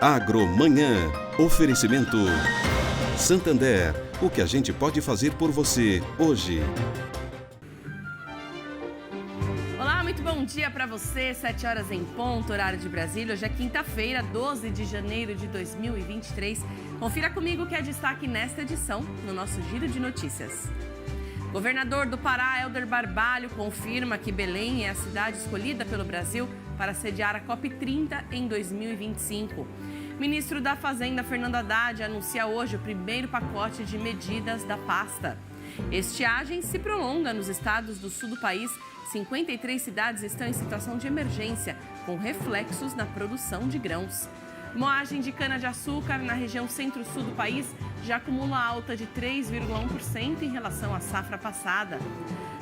Agromanhã. Oferecimento Santander. O que a gente pode fazer por você hoje? Olá, muito bom dia para você. 7 horas em ponto, horário de Brasília. Hoje é quinta-feira, 12 de janeiro de 2023. Confira comigo o que é destaque nesta edição, no nosso Giro de Notícias. Governador do Pará, Helder Barbalho, confirma que Belém é a cidade escolhida pelo Brasil para sediar a COP30 em 2025. Ministro da Fazenda, Fernando Haddad, anuncia hoje o primeiro pacote de medidas da pasta. Estiagem se prolonga nos estados do sul do país. 53 cidades estão em situação de emergência, com reflexos na produção de grãos. Moagem de cana-de-açúcar na região centro-sul do país já acumula alta de 3,1% em relação à safra passada.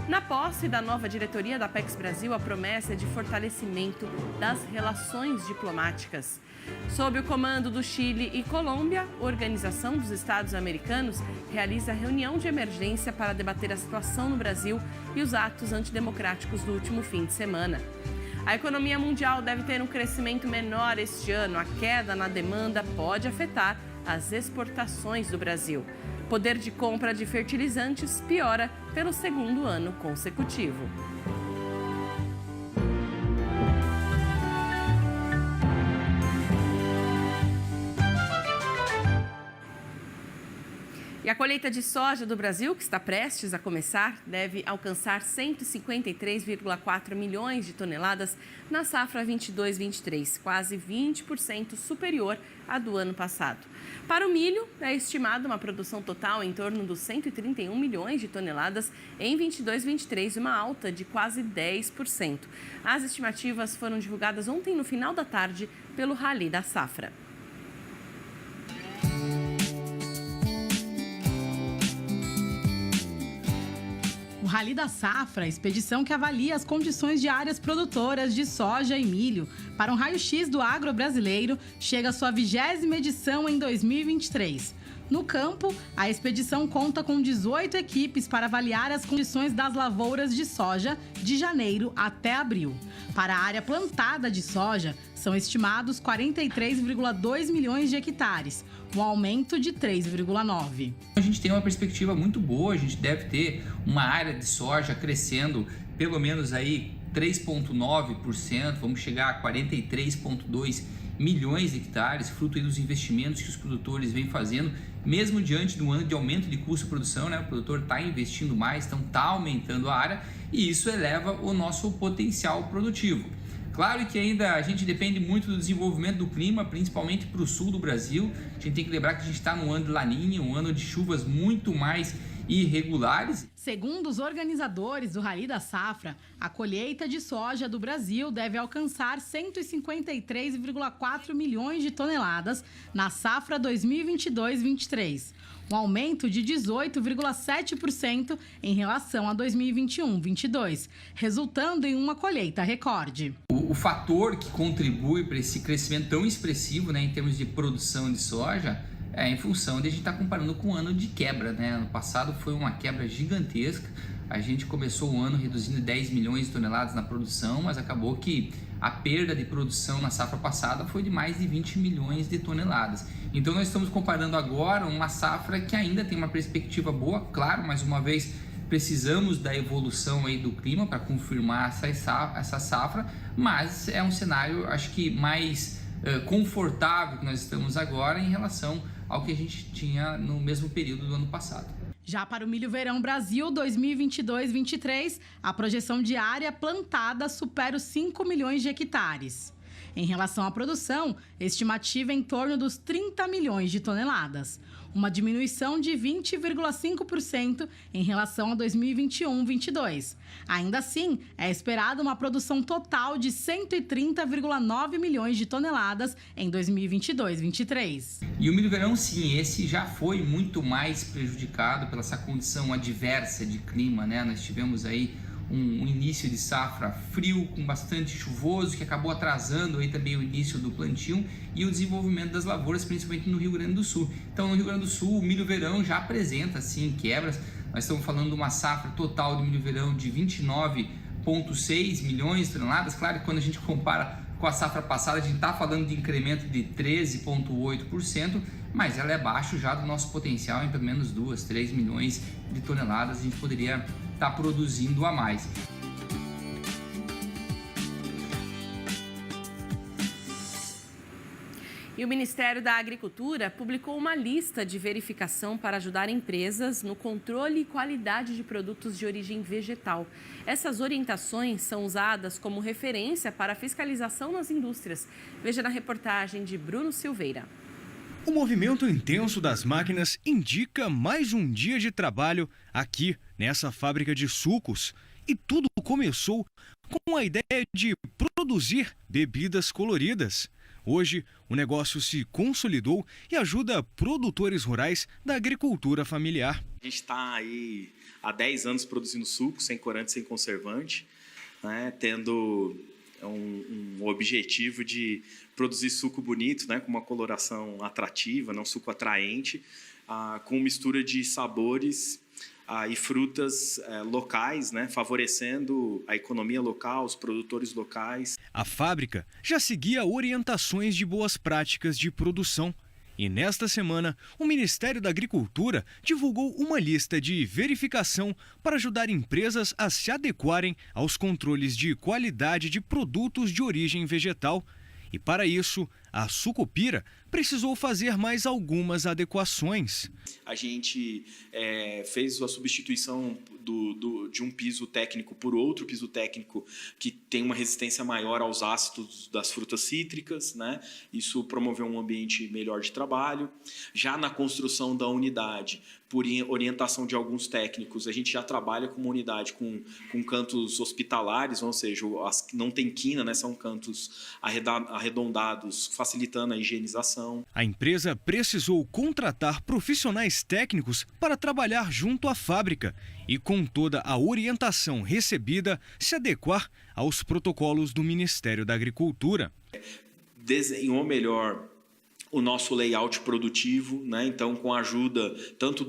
Na posse da nova diretoria da Apex Brasil, a promessa é de fortalecimento das relações diplomáticas. Sob o comando do Chile e Colômbia, a Organização dos Estados Americanos realiza reunião de emergência para debater a situação no Brasil e os atos antidemocráticos do último fim de semana. A economia mundial deve ter um crescimento menor este ano. A queda na demanda pode afetar as exportações do Brasil. Poder de compra de fertilizantes piora pelo segundo ano consecutivo. E a colheita de soja do Brasil, que está prestes a começar, deve alcançar 153,4 milhões de toneladas na safra 22-23, quase 20% superior à do ano passado. Para o milho, é estimada uma produção total em torno dos 131 milhões de toneladas em 22-23, uma alta de quase 10%. As estimativas foram divulgadas ontem no final da tarde pelo Rally da Safra. O Rally da Safra, expedição que avalia as condições de áreas produtoras de soja e milho para um raio-x do agro brasileiro, chega à sua 20ª edição em 2023. No campo, a expedição conta com 18 equipes para avaliar as condições das lavouras de soja de janeiro até abril. Para a área plantada de soja, são estimados 43,2 milhões de hectares, um aumento de 3,9%. A gente tem uma perspectiva muito boa, a gente deve ter uma área de soja crescendo pelo menos aí 3,9%, vamos chegar a 43,2 milhões de hectares, fruto dos investimentos que os produtores vêm fazendo, mesmo diante do ano de aumento de custo de produção, né? O produtor está investindo mais, então está aumentando a área e isso eleva o nosso potencial produtivo. Claro que ainda a gente depende muito do desenvolvimento do clima, principalmente para o sul do Brasil. A gente tem que lembrar que a gente está no ano de La Niña, um ano de chuvas muito mais irregulares. Segundo os organizadores do Rally da Safra, a colheita de soja do Brasil deve alcançar 153,4 milhões de toneladas na safra 2022-23, um aumento de 18,7% em relação a 2021-22, resultando em uma colheita recorde. O fator que contribui para esse crescimento tão expressivo, né, em termos de produção de soja, é em função de a gente estar comparando com um ano de quebra, né? Ano passado foi uma quebra gigantesca. A gente começou o ano reduzindo 10 milhões de toneladas na produção, mas acabou que a perda de produção na safra passada foi de mais de 20 milhões de toneladas. Então nós estamos comparando agora uma safra que ainda tem uma perspectiva boa, claro, mais uma vez precisamos da evolução aí do clima para confirmar essa safra, mas é um cenário, acho que mais confortável que nós estamos agora em relação ao que a gente tinha no mesmo período do ano passado. Já para o Milho Verão Brasil 2022-23, a projeção de área plantada supera os 5 milhões de hectares. Em relação à produção, estimativa em torno dos 30 milhões de toneladas, uma diminuição de 20,5% em relação a 2021-22. Ainda assim, é esperada uma produção total de 130,9 milhões de toneladas em 2022-23. E o milho verão, sim, esse já foi muito mais prejudicado pela essa condição adversa de clima, né? Nós tivemos aí um início de safra frio, com bastante chuvoso, que acabou atrasando aí também o início do plantio e o desenvolvimento das lavouras, principalmente no Rio Grande do Sul. Então, no Rio Grande do Sul, o milho verão já apresenta, sim, quebras. Nós estamos falando de uma safra total de milho verão de 29,6 milhões de toneladas. Claro que quando a gente compara Com a safra passada, a gente está falando de incremento de 13,8%, mas ela é abaixo já do nosso potencial, em pelo menos 2, 3 milhões de toneladas a gente poderia estar produzindo a mais. E o Ministério da Agricultura publicou uma lista de verificação para ajudar empresas no controle e qualidade de produtos de origem vegetal. Essas orientações são usadas como referência para a fiscalização nas indústrias. Veja na reportagem de Bruno Silveira. O movimento intenso das máquinas indica mais um dia de trabalho aqui nessa fábrica de sucos. E tudo começou com a ideia de produzir bebidas coloridas. Hoje, o negócio se consolidou e ajuda produtores rurais da agricultura familiar. A gente está aí há 10 anos produzindo suco sem corante, sem conservante, né? Tendo um objetivo de produzir suco bonito, né? Com uma coloração atrativa, não suco atraente, com mistura de sabores e frutas locais, né, favorecendo a economia local, os produtores locais. A fábrica já seguia orientações de boas práticas de produção. E nesta semana, o Ministério da Agricultura divulgou uma lista de verificação para ajudar empresas a se adequarem aos controles de qualidade de produtos de origem vegetal. E para isso, a Sucupira precisou fazer mais algumas adequações. A gente fez a substituição de um piso técnico por outro piso técnico que tem uma resistência maior aos ácidos das frutas cítricas, né? Isso promoveu um ambiente melhor de trabalho. Já na construção da unidade, por orientação de alguns técnicos, a gente já trabalha com uma unidade com cantos hospitalares, ou seja, as que não tem quina, né? São cantos arredondados, facilitando a higienização. A empresa precisou contratar profissionais técnicos para trabalhar junto à fábrica e, com toda a orientação recebida, se adequar aos protocolos do Ministério da Agricultura. Desenhou melhor o nosso layout produtivo, né? Então, com a ajuda tanto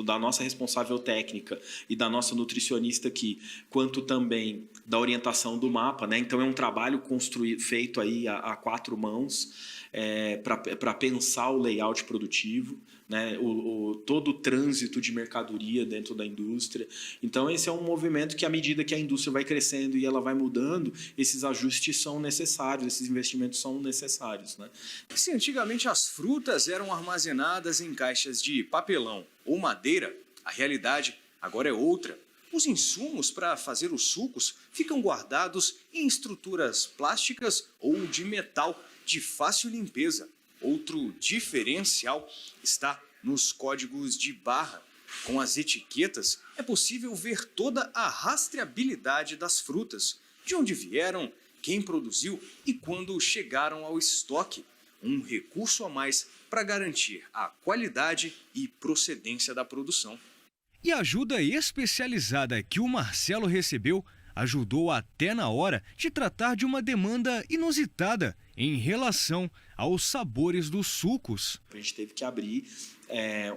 da nossa responsável técnica e da nossa nutricionista aqui, quanto também da orientação do mapa, né? Então, é um trabalho feito aí a 4 mãos para pensar o layout produtivo, né? Todo o trânsito de mercadoria dentro da indústria. Então, esse é um movimento que, à medida que a indústria vai crescendo e ela vai mudando, esses ajustes são necessários, esses investimentos são necessários, né? Se antigamente as frutas eram armazenadas em caixas de papelão ou madeira, a realidade agora é outra. Os insumos para fazer os sucos ficam guardados em estruturas plásticas ou de metal de fácil limpeza. Outro diferencial está nos códigos de barra. Com as etiquetas, é possível ver toda a rastreabilidade das frutas, de onde vieram, quem produziu e quando chegaram ao estoque. Um recurso a mais para garantir a qualidade e procedência da produção. E a ajuda especializada que o Marcelo recebeu ajudou até na hora de tratar de uma demanda inusitada em relação aos sabores dos sucos. A gente teve que abrir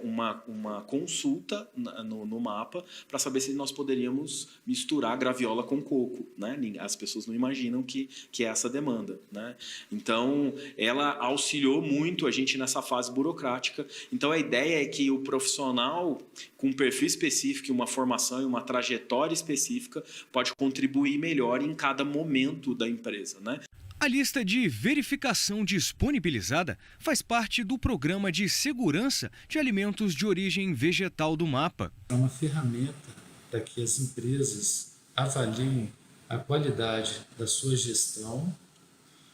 uma consulta no mapa para saber se nós poderíamos misturar graviola com coco, né? As pessoas não imaginam que é essa demanda, né? Então, ela auxiliou muito a gente nessa fase burocrática. Então, a ideia é que o profissional com um perfil específico, uma formação e uma trajetória específica pode contribuir melhor em cada momento da empresa, né? A lista de verificação disponibilizada faz parte do Programa de Segurança de Alimentos de Origem Vegetal do MAPA. É uma ferramenta para que as empresas avaliem a qualidade da sua gestão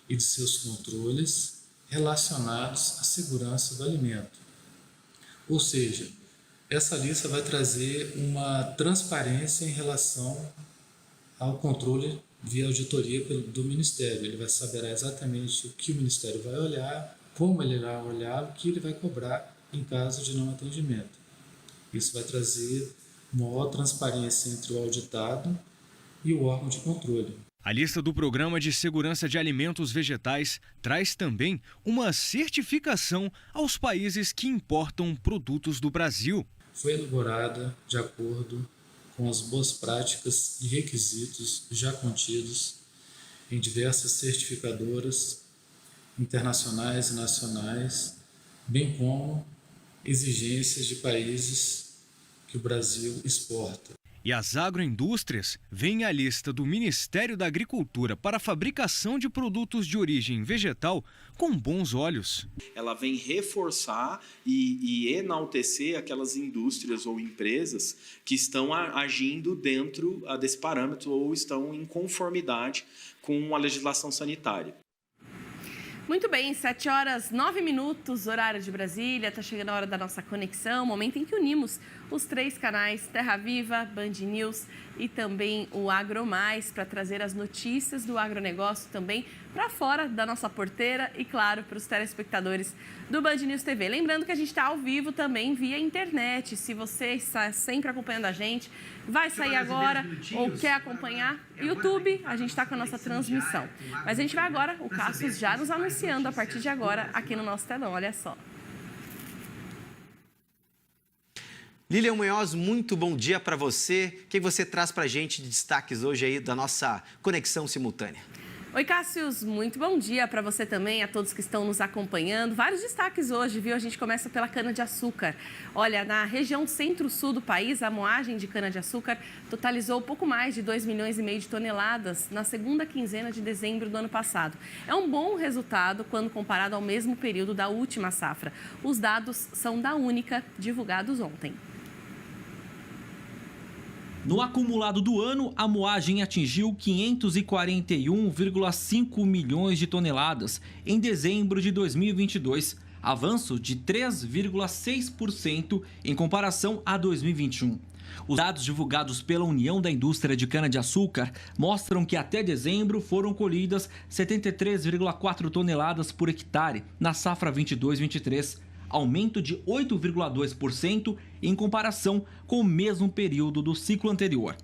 e de seus controles relacionados à segurança do alimento. Ou seja, essa lista vai trazer uma transparência em relação ao controle via auditoria do Ministério. Ele vai saber exatamente o que o Ministério vai olhar, como ele vai olhar, o que ele vai cobrar em caso de não atendimento. Isso vai trazer maior transparência entre o auditado e o órgão de controle. A lista do Programa de Segurança de Alimentos Vegetais traz também uma certificação aos países que importam produtos do Brasil. Foi elaborada de acordo com as boas práticas e requisitos já contidos em diversas certificadoras internacionais e nacionais, bem como exigências de países que o Brasil exporta. E as agroindústrias veem a lista do Ministério da Agricultura para a fabricação de produtos de origem vegetal com bons olhos. Ela vem reforçar e enaltecer aquelas indústrias ou empresas que estão agindo dentro desse parâmetro ou estão em conformidade com a legislação sanitária. Muito bem, 7h09, horário de Brasília. Está chegando a hora da nossa conexão, momento em que unimos os 3 canais Terra Viva, Band News e também o AgroMais para trazer as notícias do agronegócio também para fora da nossa porteira e, claro, para os telespectadores do Band News TV. Lembrando que a gente está ao vivo também via internet. Se você está sempre acompanhando a gente, vai sair agora ou quer acompanhar YouTube, a gente está com a nossa transmissão. Mas a gente vai agora, o Cassius já nos anunciando a partir de agora aqui no nosso telão, olha só. Lilian Munhoz, muito bom dia para você. O que você traz para a gente de destaques hoje aí da nossa conexão simultânea? Oi, Cassius, muito bom dia para você também, a todos que estão nos acompanhando. Vários destaques hoje, viu? A gente começa pela cana-de-açúcar. Olha, na região centro-sul do país, a moagem de cana-de-açúcar totalizou pouco mais de 2,5 milhões de toneladas na segunda quinzena de dezembro do ano passado. É um bom resultado quando comparado ao mesmo período da última safra. Os dados são da Única, divulgados ontem. No acumulado do ano, a moagem atingiu 541,5 milhões de toneladas em dezembro de 2022, avanço de 3,6% em comparação a 2021. Os dados divulgados pela União da Indústria de Cana-de-Açúcar mostram que até dezembro foram colhidas 73,4 toneladas por hectare na safra 22-23, aumento de 8,2% em comparação com o mesmo período do ciclo anterior.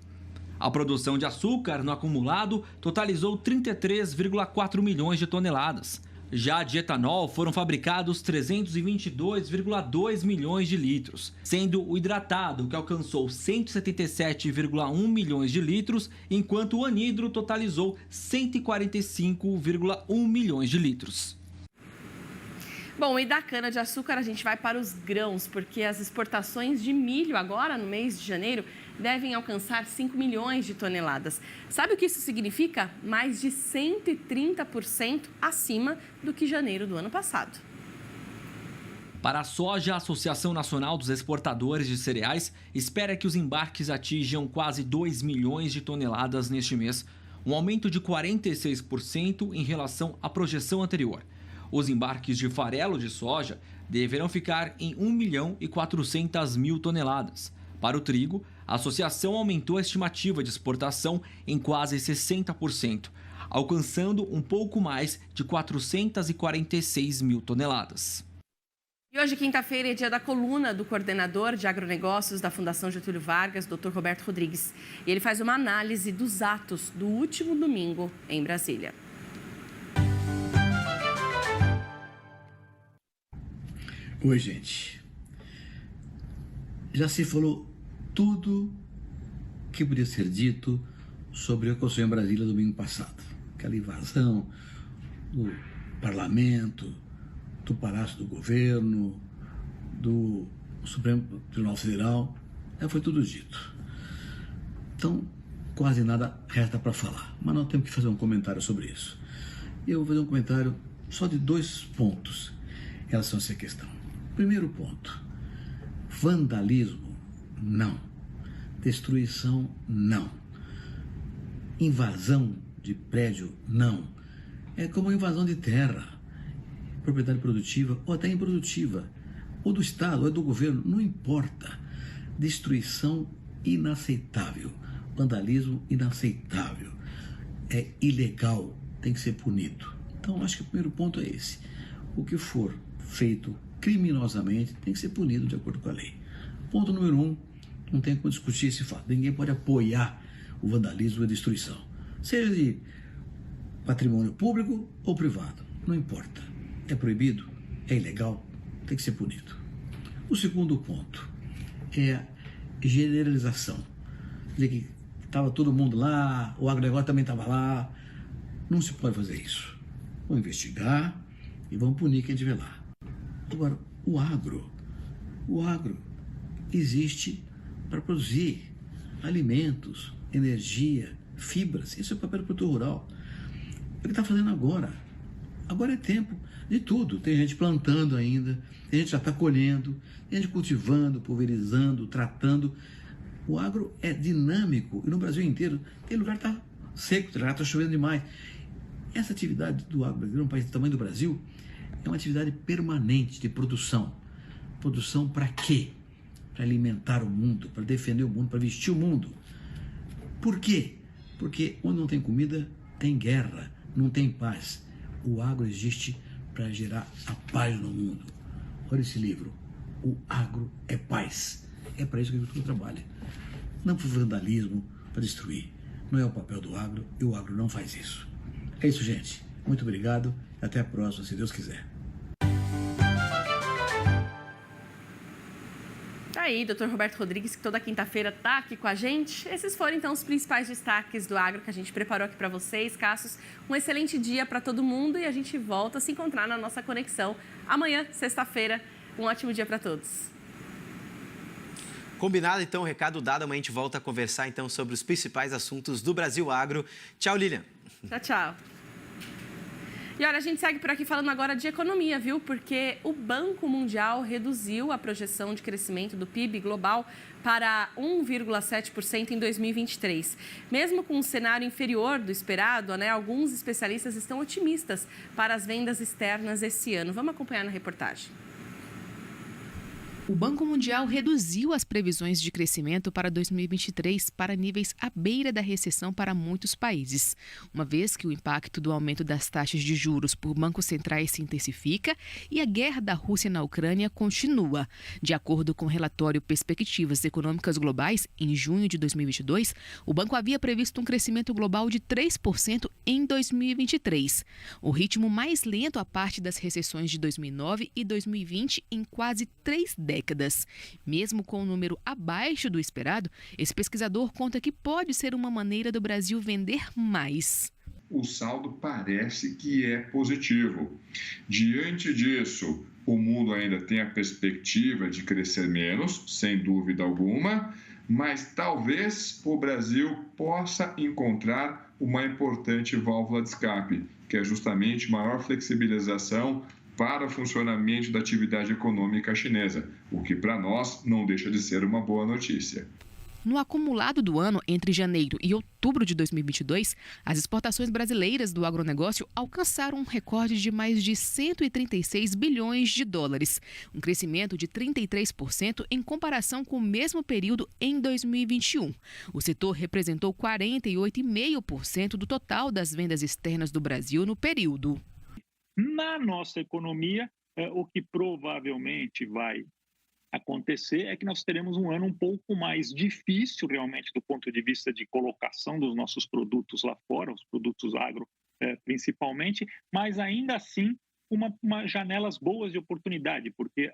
A produção de açúcar no acumulado totalizou 33,4 milhões de toneladas. Já de etanol foram fabricados 322,2 milhões de litros, sendo o hidratado que alcançou 177,1 milhões de litros, enquanto o anidro totalizou 145,1 milhões de litros. Bom, e da cana-de-açúcar a gente vai para os grãos, porque as exportações de milho agora, no mês de janeiro, devem alcançar 5 milhões de toneladas. Sabe o que isso significa? Mais de 130% acima do que janeiro do ano passado. Para a soja, a Associação Nacional dos Exportadores de Cereais espera que os embarques atinjam quase 2 milhões de toneladas neste mês, um aumento de 46% em relação à projeção anterior. Os embarques de farelo de soja deverão ficar em 1.400.000 toneladas. Para o trigo, a associação aumentou a estimativa de exportação em quase 60%, alcançando um pouco mais de 446 mil toneladas. E hoje, quinta-feira, é dia da coluna do coordenador de agronegócios da Fundação Getúlio Vargas, Dr. Roberto Rodrigues. E ele faz uma análise dos atos do último domingo em Brasília. Oi, gente. Já se falou tudo que podia ser dito sobre o que aconteceu em Brasília domingo passado. Aquela invasão do parlamento, do Palácio do Governo, do Supremo Tribunal Federal. Foi tudo dito. Então, quase nada resta para falar. Mas nós temos que fazer um comentário sobre isso. Eu vou fazer um comentário só de 2 pontos em relação a essa questão. Primeiro ponto, vandalismo, não. Destruição, não. Invasão de prédio, não. É como invasão de terra, propriedade produtiva ou até improdutiva, ou do Estado, ou do governo, não importa. Destruição inaceitável, vandalismo inaceitável, é ilegal, tem que ser punido. Então, acho que o primeiro ponto é esse. O que for feito criminosamente tem que ser punido de acordo com a lei. Ponto número 1, não tem como discutir esse fato. Ninguém pode apoiar o vandalismo e a destruição, seja de patrimônio público ou privado, não importa. É proibido, é ilegal, tem que ser punido. O segundo ponto é a generalização. Quer dizer que estava todo mundo lá, o agronegócio também estava lá. Não se pode fazer isso. Vamos investigar e vamos punir quem estiver lá. Agora, o agro existe para produzir alimentos, energia, fibras. Isso é o papel do produtor rural. É o que está fazendo agora. Agora é tempo de tudo. Tem gente plantando ainda, tem gente que já está colhendo, tem gente cultivando, pulverizando, tratando. O agro é dinâmico e no Brasil inteiro tem lugar que está seco, já está chovendo demais. Essa atividade do agro brasileiro, um país do tamanho do Brasil, é uma atividade permanente de produção. Produção para quê? Para alimentar o mundo, para defender o mundo, para vestir o mundo. Por quê? Porque onde não tem comida, tem guerra, não tem paz. O agro existe para gerar a paz no mundo. Olha esse livro. O agro é paz. É para isso que a agricultura trabalha. Não para vandalismo, para destruir. Não é o papel do agro e o agro não faz isso. É isso, gente. Muito obrigado. Até a próxima, se Deus quiser. Aí, Dr. Roberto Rodrigues, que toda quinta-feira está aqui com a gente. Esses foram, então, os principais destaques do agro que a gente preparou aqui para vocês. Cassius, um excelente dia para todo mundo e a gente volta a se encontrar na nossa conexão amanhã, sexta-feira. Um ótimo dia para todos. Combinado, então, o recado dado. Amanhã a gente volta a conversar, então, sobre os principais assuntos do Brasil Agro. Tchau, Lilian. Tchau, tchau. E olha, a gente segue por aqui falando agora de economia, viu? Porque o Banco Mundial reduziu a projeção de crescimento do PIB global para 1,7% em 2023. Mesmo com um cenário inferior do esperado, né, alguns especialistas estão otimistas para as vendas externas esse ano. Vamos acompanhar na reportagem. O Banco Mundial reduziu as previsões de crescimento para 2023 para níveis à beira da recessão para muitos países, uma vez que o impacto do aumento das taxas de juros por bancos centrais se intensifica e a guerra da Rússia na Ucrânia continua. De acordo com o relatório Perspectivas Econômicas Globais, em junho de 2022, o banco havia previsto um crescimento global de 3% em 2023, o ritmo mais lento a parte das recessões de 2009 e 2020 em quase 3 décadas. Mesmo com um número abaixo do esperado, esse pesquisador conta que pode ser uma maneira do Brasil vender mais. O saldo parece que é positivo. Diante disso, o mundo ainda tem a perspectiva de crescer menos, sem dúvida alguma, mas talvez o Brasil possa encontrar uma importante válvula de escape, que é justamente maior flexibilização para o funcionamento da atividade econômica chinesa, o que para nós não deixa de ser uma boa notícia. No acumulado do ano, entre janeiro e outubro de 2022, as exportações brasileiras do agronegócio alcançaram um recorde de mais de 136 bilhões de dólares, um crescimento de 33% em comparação com o mesmo período em 2021. O setor representou 48,5% do total das vendas externas do Brasil no período. Na nossa economia, o que provavelmente vai acontecer é que nós teremos um ano um pouco mais difícil, realmente, do ponto de vista de colocação dos nossos produtos lá fora, os produtos agro principalmente, mas ainda assim uma janelas boas de oportunidade, porque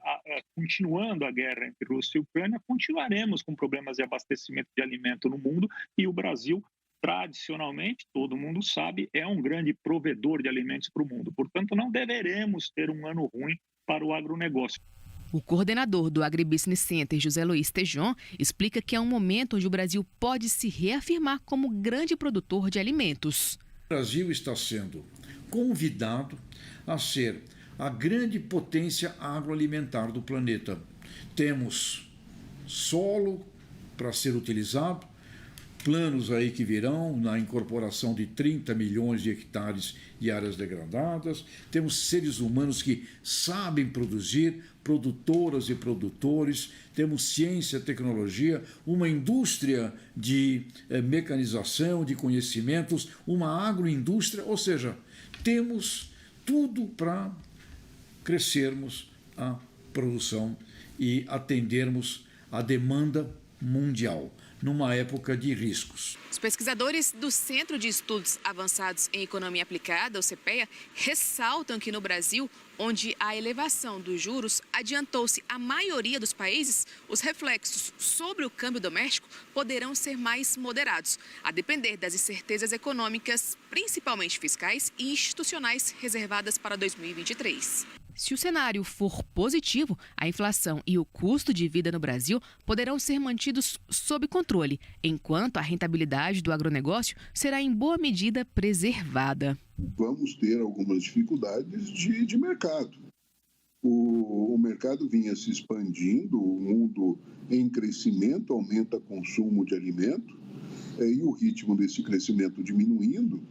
continuando a guerra entre Rússia e Ucrânia, continuaremos com problemas de abastecimento de alimento no mundo e o Brasil, tradicionalmente, todo mundo sabe, é um grande provedor de alimentos para o mundo. Portanto, não deveremos ter um ano ruim para o agronegócio. O coordenador do Agribusiness Center, José Luiz Tejon, explica que é um momento onde o Brasil pode se reafirmar como grande produtor de alimentos. O Brasil está sendo convidado a ser a grande potência agroalimentar do planeta. Temos solo para ser utilizado, planos aí que virão na incorporação de 30 milhões de hectares de áreas degradadas. Temos seres humanos que sabem produzir, produtoras e produtores. Temos ciência, tecnologia, uma indústria de mecanização, de conhecimentos, uma agroindústria, ou seja, temos tudo para crescermos a produção e atendermos a demanda mundial. numa época de riscos. Os pesquisadores do Centro de Estudos Avançados em Economia Aplicada, o CEPEA, ressaltam que no Brasil, onde a elevação dos juros adiantou-se a maioria dos países, os reflexos sobre o câmbio doméstico poderão ser mais moderados, a depender das incertezas econômicas, principalmente fiscais e institucionais, reservadas para 2023. Se o cenário for positivo, a inflação e o custo de vida no Brasil poderão ser mantidos sob controle, enquanto a rentabilidade do agronegócio será em boa medida preservada. Vamos ter algumas dificuldades de mercado. O mercado vinha se expandindo, o mundo em crescimento, aumenta o consumo de alimento, e o ritmo desse crescimento diminuindo,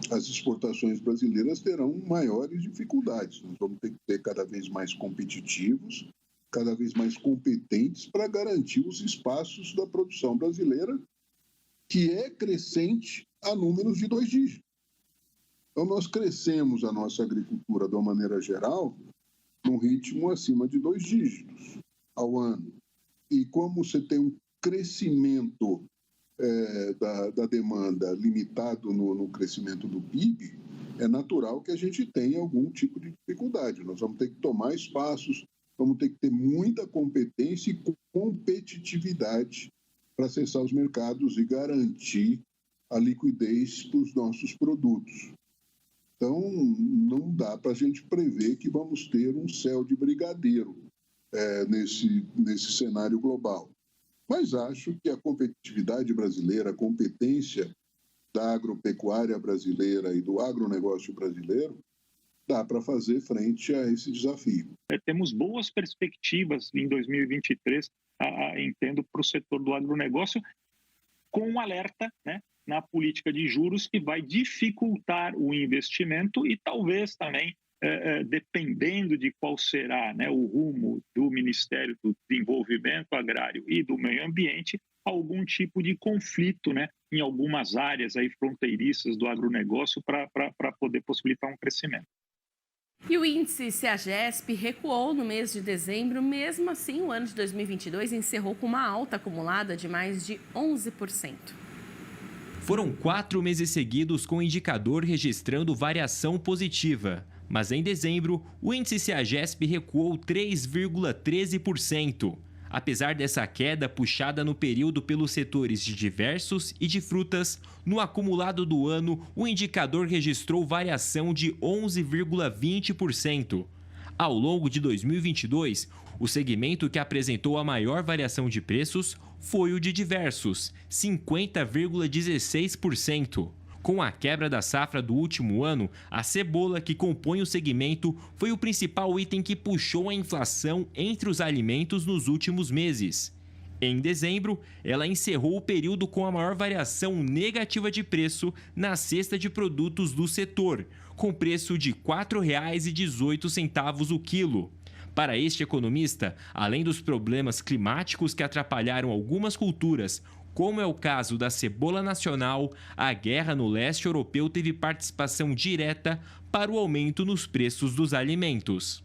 as exportações brasileiras terão maiores dificuldades. Nós vamos ter que ser cada vez mais competitivos, cada vez mais competentes para garantir os espaços da produção brasileira, que é crescente a números de 2 dígitos. Então, nós crescemos a nossa agricultura, de uma maneira geral, num ritmo acima de 2 dígitos ao ano. E como você tem um crescimento da demanda limitado no crescimento do PIB, é natural que a gente tenha algum tipo de dificuldade. Nós vamos ter que tomar espaços, vamos ter que ter muita competência e competitividade para acessar os mercados e garantir a liquidez para os nossos produtos. Então, não dá para a gente prever que vamos ter um céu de brigadeiro nesse cenário global. Mas acho que a competitividade brasileira, a competência da agropecuária brasileira e do agronegócio brasileiro, dá para fazer frente a esse desafio. Temos boas perspectivas em 2023, entendo, para o setor do agronegócio, com um alerta, né, na política de juros que vai dificultar o investimento e talvez também, dependendo de qual será, né, o rumo do Ministério do Desenvolvimento Agrário e do Meio Ambiente, algum tipo de conflito, né, em algumas áreas aí fronteiriças do agronegócio para poder possibilitar um crescimento. E o índice CEAGESP recuou no mês de dezembro, mesmo assim o ano de 2022 encerrou com uma alta acumulada de mais de 11%. Foram 4 meses seguidos com o indicador registrando variação positiva. Mas em dezembro, o índice CEAGESP recuou 3,13%. Apesar dessa queda puxada no período pelos setores de diversos e de frutas, no acumulado do ano, o indicador registrou variação de 11,20%. Ao longo de 2022, o segmento que apresentou a maior variação de preços foi o de diversos, 50,16%. Com a quebra da safra do último ano, a cebola, que compõe o segmento, foi o principal item que puxou a inflação entre os alimentos nos últimos meses. Em dezembro, ela encerrou o período com a maior variação negativa de preço na cesta de produtos do setor, com preço de R$ 4,18 o quilo. Para este economista, além dos problemas climáticos que atrapalharam algumas culturas, como é o caso da cebola nacional, a guerra no leste europeu teve participação direta para o aumento nos preços dos alimentos.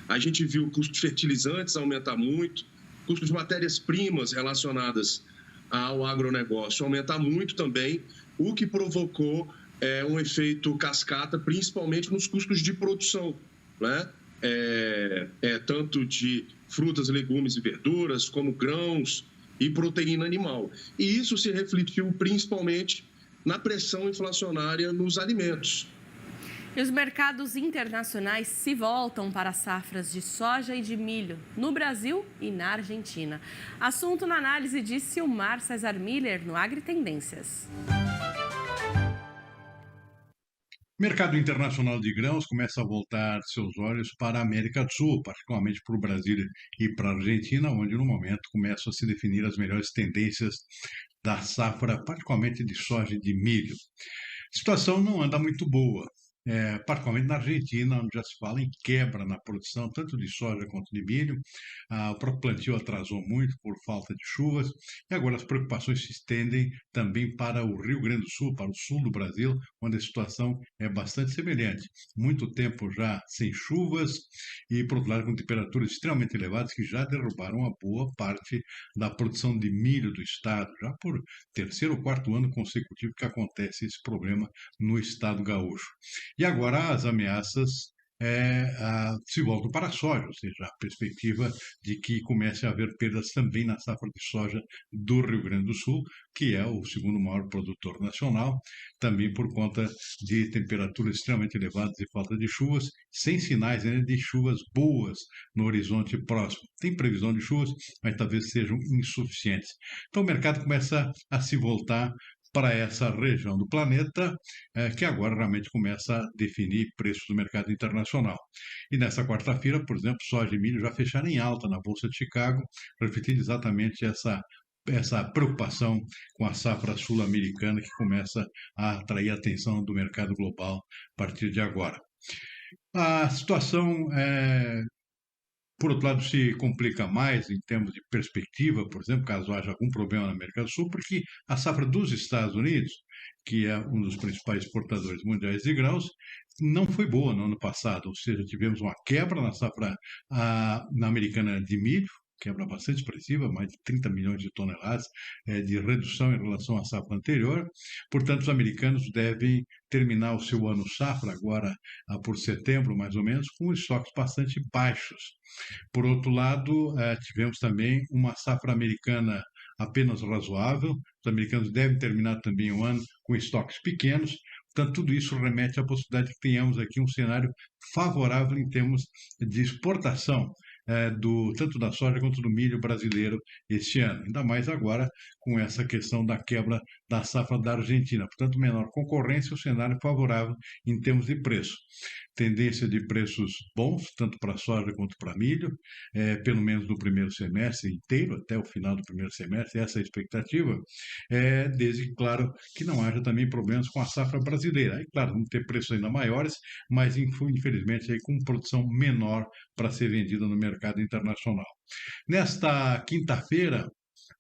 A gente viu o custo de fertilizantes aumentar muito, o custo de matérias-primas relacionadas ao agronegócio aumentar muito também, o que provocou um efeito cascata, principalmente nos custos de produção, né? Tanto de frutas, legumes e verduras, como grãos e proteína animal. E isso se refletiu principalmente na pressão inflacionária nos alimentos. E os mercados internacionais se voltam para as safras de soja e de milho no Brasil e na Argentina. Assunto na análise de Silmar Cesar Miller no AgriTendências. O mercado internacional de grãos começa a voltar seus olhos para a América do Sul, particularmente para o Brasil e para a Argentina, onde no momento começam a se definir as melhores tendências da safra, particularmente de soja e de milho. A situação não anda muito boa. particularmente na Argentina, onde já se fala em quebra na produção, tanto de soja quanto de milho. O próprio plantio atrasou muito por falta de chuvas, e agora as preocupações se estendem também para o Rio Grande do Sul, para o sul do Brasil, onde a situação é bastante semelhante. Muito tempo já sem chuvas e, por outro lado, com temperaturas extremamente elevadas que já derrubaram uma boa parte da produção de milho do estado, já por terceiro ou quarto ano consecutivo que acontece esse problema no estado gaúcho. E agora as ameaças se voltam para a soja, ou seja, a perspectiva de que comece a haver perdas também na safra de soja do Rio Grande do Sul, que é o segundo maior produtor nacional, também por conta de temperaturas extremamente elevadas e falta de chuvas, sem sinais ainda de chuvas boas no horizonte próximo. Tem previsão de chuvas, mas talvez sejam insuficientes. Então o mercado começa a se voltar para essa região do planeta, que agora realmente começa a definir preços do mercado internacional. E nessa quarta-feira, por exemplo, soja e milho já fecharam em alta na Bolsa de Chicago, refletindo exatamente essa preocupação com a safra sul-americana que começa a atrair a atenção do mercado global a partir de agora. A situação por outro lado, se complica mais em termos de perspectiva, por exemplo, caso haja algum problema na América do Sul, porque a safra dos Estados Unidos, que é um dos principais exportadores mundiais de grãos, não foi boa no ano passado, ou seja, tivemos uma quebra na safra na americana de milho, quebra bastante expressiva, mais de 30 milhões de toneladas de redução em relação à safra anterior. Portanto, os americanos devem terminar o seu ano safra, agora por setembro, mais ou menos, com estoques bastante baixos. Por outro lado, tivemos também uma safra americana apenas razoável. Os americanos devem terminar também o ano com estoques pequenos. Portanto, tudo isso remete à possibilidade de que tenhamos aqui um cenário favorável em termos de exportação, tanto da soja quanto do milho brasileiro este ano. Ainda mais agora com essa questão da quebra da safra da Argentina. Portanto, menor concorrência, o cenário favorável em termos de preço. Tendência de preços bons, tanto para soja quanto para milho, pelo menos no primeiro semestre inteiro, até o final do primeiro semestre, essa é a expectativa, desde, claro, que não haja também problemas com a safra brasileira. Aí, claro, vamos ter preços ainda maiores, mas, infelizmente, aí, com produção menor para ser vendida no mercado internacional. Nesta quinta-feira,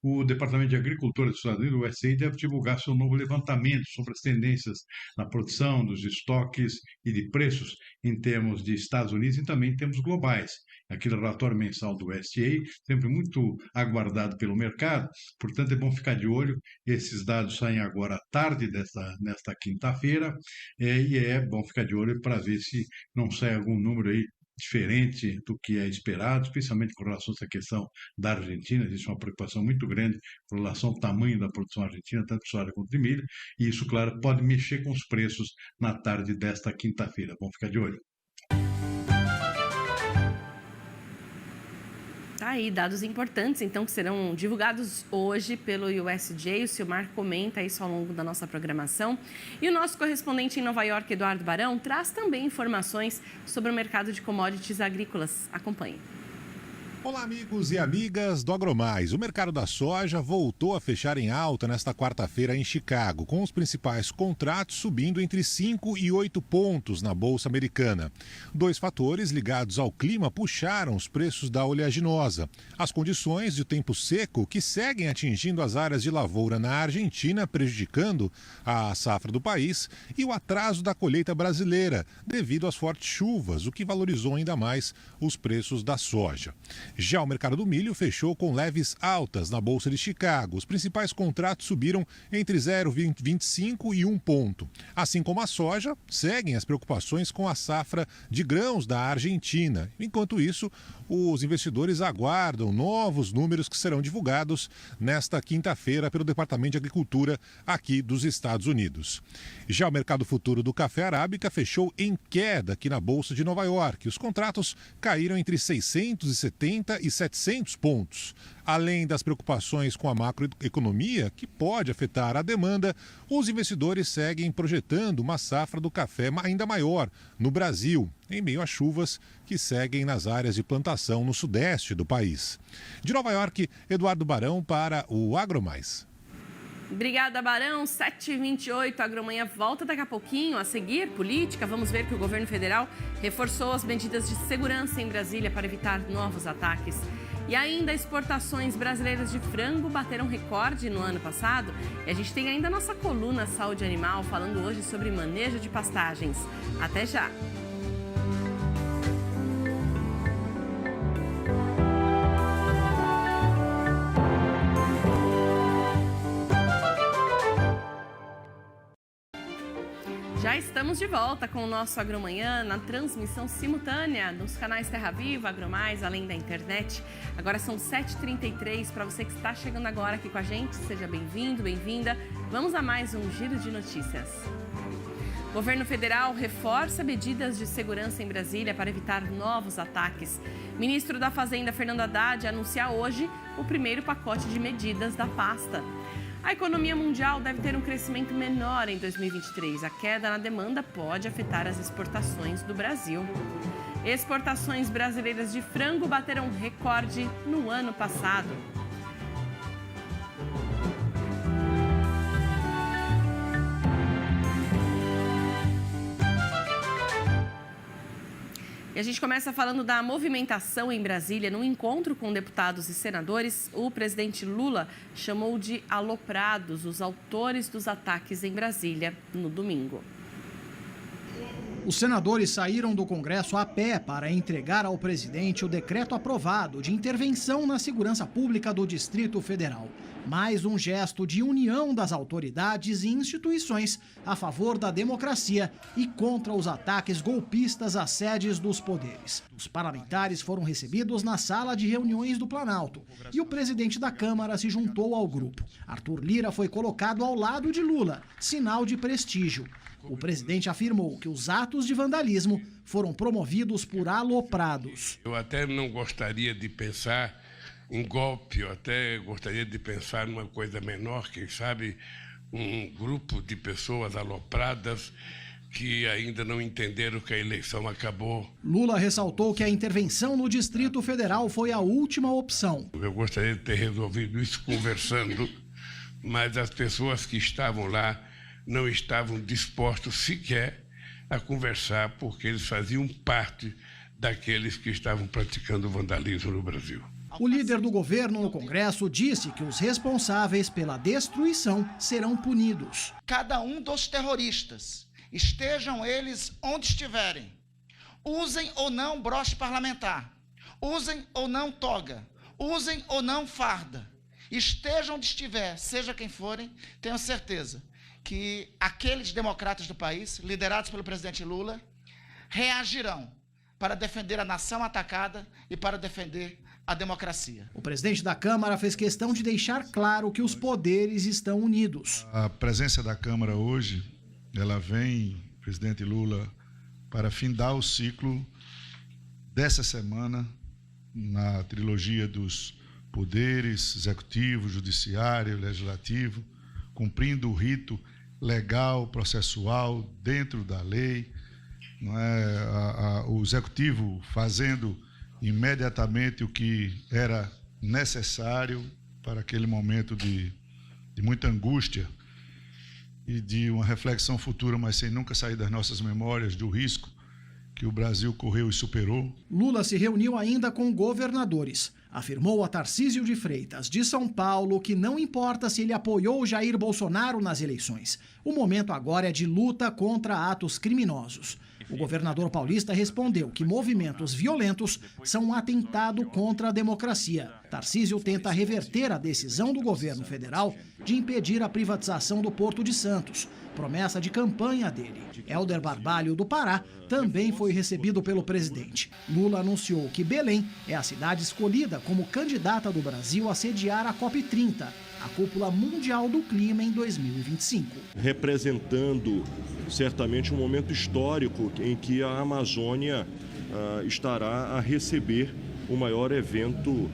o Departamento de Agricultura dos Estados Unidos, o USDA, deve divulgar seu novo levantamento sobre as tendências na produção, dos estoques e de preços em termos de Estados Unidos e também em termos globais. Aquele relatório mensal do USDA, sempre muito aguardado pelo mercado, portanto é bom ficar de olho. Esses dados saem agora à tarde nesta quinta-feira, e é bom ficar de olho para ver se não sai algum número aí diferente do que é esperado, especialmente com relação a essa questão da Argentina. Existe uma preocupação muito grande com relação ao tamanho da produção argentina, tanto de soja quanto de milho, e isso, claro, pode mexer com os preços na tarde desta quinta-feira. Bom ficar de olho. Tá aí, dados importantes, então, que serão divulgados hoje pelo USDA. O Silmar comenta isso ao longo da nossa programação. E o nosso correspondente em Nova York, Eduardo Barão, traz também informações sobre o mercado de commodities agrícolas. Acompanhe. Olá, amigos e amigas do AgroMais. O mercado da soja voltou a fechar em alta nesta quarta-feira em Chicago, com os principais contratos subindo entre 5 e 8 pontos na Bolsa Americana. Dois fatores ligados ao clima puxaram os preços da oleaginosa. As condições de tempo seco que seguem atingindo as áreas de lavoura na Argentina, prejudicando a safra do país, e o atraso da colheita brasileira, devido às fortes chuvas, o que valorizou ainda mais os preços da soja. Já o mercado do milho fechou com leves altas na Bolsa de Chicago. Os principais contratos subiram entre 0,25 e 1 ponto. Assim como a soja, seguem as preocupações com a safra de grãos da Argentina. Enquanto isso, os investidores aguardam novos números que serão divulgados nesta quinta-feira pelo Departamento de Agricultura aqui dos Estados Unidos. Já o mercado futuro do café arábica fechou em queda aqui na Bolsa de Nova York. Os contratos caíram entre 670 e 700 pontos. Além das preocupações com a macroeconomia, que pode afetar a demanda, os investidores seguem projetando uma safra do café ainda maior no Brasil, em meio a chuvas que seguem nas áreas de plantação no sudeste do país. De Nova York, Eduardo Barão para o AgroMais. Obrigada, Barão. 7h28, a Agromanhã volta daqui a pouquinho. A seguir, política, vamos ver que o governo federal reforçou as medidas de segurança em Brasília para evitar novos ataques. E ainda exportações brasileiras de frango bateram recorde no ano passado. E a gente tem ainda a nossa coluna Saúde Animal, falando hoje sobre manejo de pastagens. Até já! Já estamos de volta com o nosso Agromanhã na transmissão simultânea nos canais Terra Viva, Agromais, além da internet. Agora são 7h33, para você que está chegando agora aqui com a gente, seja bem-vindo, bem-vinda. Vamos a mais um Giro de Notícias. O governo federal reforça medidas de segurança em Brasília para evitar novos ataques. Ministro da Fazenda, Fernando Haddad, anuncia hoje o primeiro pacote de medidas da pasta. A economia mundial deve ter um crescimento menor em 2023. A queda na demanda pode afetar as exportações do Brasil. Exportações brasileiras de frango bateram recorde no ano passado. E a gente começa falando da movimentação em Brasília. Num encontro com deputados e senadores, o presidente Lula chamou de aloprados os autores dos ataques em Brasília no domingo. Os senadores saíram do Congresso a pé para entregar ao presidente o decreto aprovado de intervenção na segurança pública do Distrito Federal. Mais um gesto de união das autoridades e instituições a favor da democracia e contra os ataques golpistas às sedes dos poderes. Os parlamentares foram recebidos na sala de reuniões do Planalto e o presidente da Câmara se juntou ao grupo. Arthur Lira foi colocado ao lado de Lula, sinal de prestígio. O presidente afirmou que os atos de vandalismo foram promovidos por aloprados. Eu até não gostaria de pensar em golpe, eu até gostaria de pensar numa coisa menor, quem sabe um grupo de pessoas alopradas que ainda não entenderam que a eleição acabou. Lula ressaltou que a intervenção no Distrito Federal foi a última opção. Eu gostaria de ter resolvido isso conversando, mas as pessoas que estavam lá não estavam dispostos sequer a conversar, porque eles faziam parte daqueles que estavam praticando vandalismo no Brasil. O líder do governo no Congresso disse que os responsáveis pela destruição serão punidos. Cada um dos terroristas, estejam eles onde estiverem, usem ou não broche parlamentar, usem ou não toga, usem ou não farda, estejam onde estiver, seja quem forem, tenho certeza que aqueles democratas do país, liderados pelo presidente Lula, reagirão para defender a nação atacada e para defender a democracia. O presidente da Câmara fez questão de deixar claro que os poderes estão unidos. A presença da Câmara hoje, ela vem, presidente Lula, para findar o ciclo dessa semana na trilogia dos poderes executivo, judiciário, legislativo, cumprindo o rito legal, processual, dentro da lei, não é? O executivo fazendo imediatamente o que era necessário para aquele momento de muita angústia e de uma reflexão futura, mas sem nunca sair das nossas memórias do risco que o Brasil correu e superou. Lula se reuniu ainda com governadores. Afirmou a Tarcísio de Freitas, de São Paulo, que não importa se ele apoiou Jair Bolsonaro nas eleições. O momento agora é de luta contra atos criminosos. O governador paulista respondeu que movimentos violentos são um atentado contra a democracia. Tarcísio tenta reverter a decisão do governo federal de impedir a privatização do Porto de Santos, promessa de campanha dele. Hélder Barbalho, do Pará, também foi recebido pelo presidente. Lula anunciou que Belém é a cidade escolhida como candidata do Brasil a sediar a COP30, a cúpula mundial do clima em 2025. Representando certamente um momento histórico em que a Amazônia estará a receber o maior evento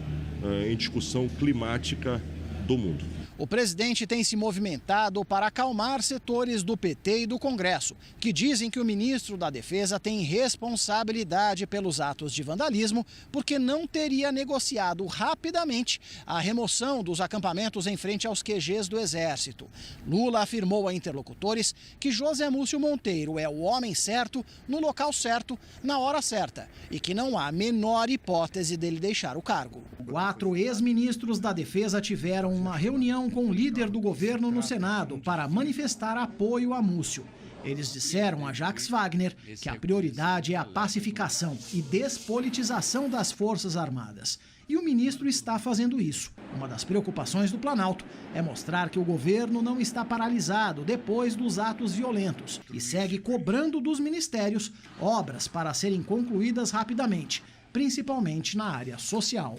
em discussão climática do mundo. O presidente tem se movimentado para acalmar setores do PT e do Congresso, que dizem que o ministro da Defesa tem responsabilidade pelos atos de vandalismo porque não teria negociado rapidamente a remoção dos acampamentos em frente aos QGs do Exército. Lula afirmou a interlocutores que José Múcio Monteiro é o homem certo, no local certo, na hora certa, e que não há a menor hipótese dele deixar o cargo. 4 ex-ministros da Defesa tiveram uma reunião com o líder do governo no Senado para manifestar apoio a Múcio. Eles disseram a Jacques Wagner que a prioridade é a pacificação e despolitização das Forças Armadas. E o ministro está fazendo isso. Uma das preocupações do Planalto é mostrar que o governo não está paralisado depois dos atos violentos e segue cobrando dos ministérios obras para serem concluídas rapidamente, principalmente na área social.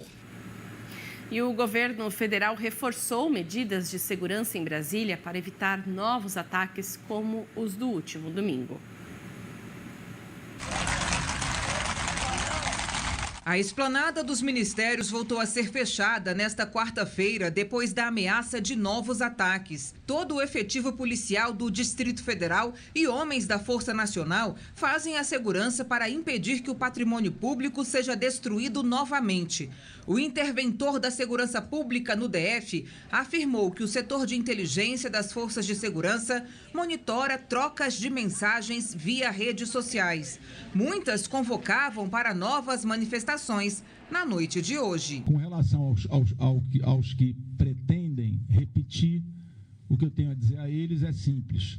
E o governo federal reforçou medidas de segurança em Brasília para evitar novos ataques como os do último domingo. A esplanada dos ministérios voltou a ser fechada nesta quarta-feira depois da ameaça de novos ataques. Todo o efetivo policial do Distrito Federal e homens da Força Nacional fazem a segurança para impedir que o patrimônio público seja destruído novamente. O interventor da segurança pública no DF afirmou que o setor de inteligência das forças de segurança monitora trocas de mensagens via redes sociais. Muitas convocavam para novas manifestações na noite de hoje. Com relação aos que pretendem repetir, o que eu tenho a dizer a eles é simples: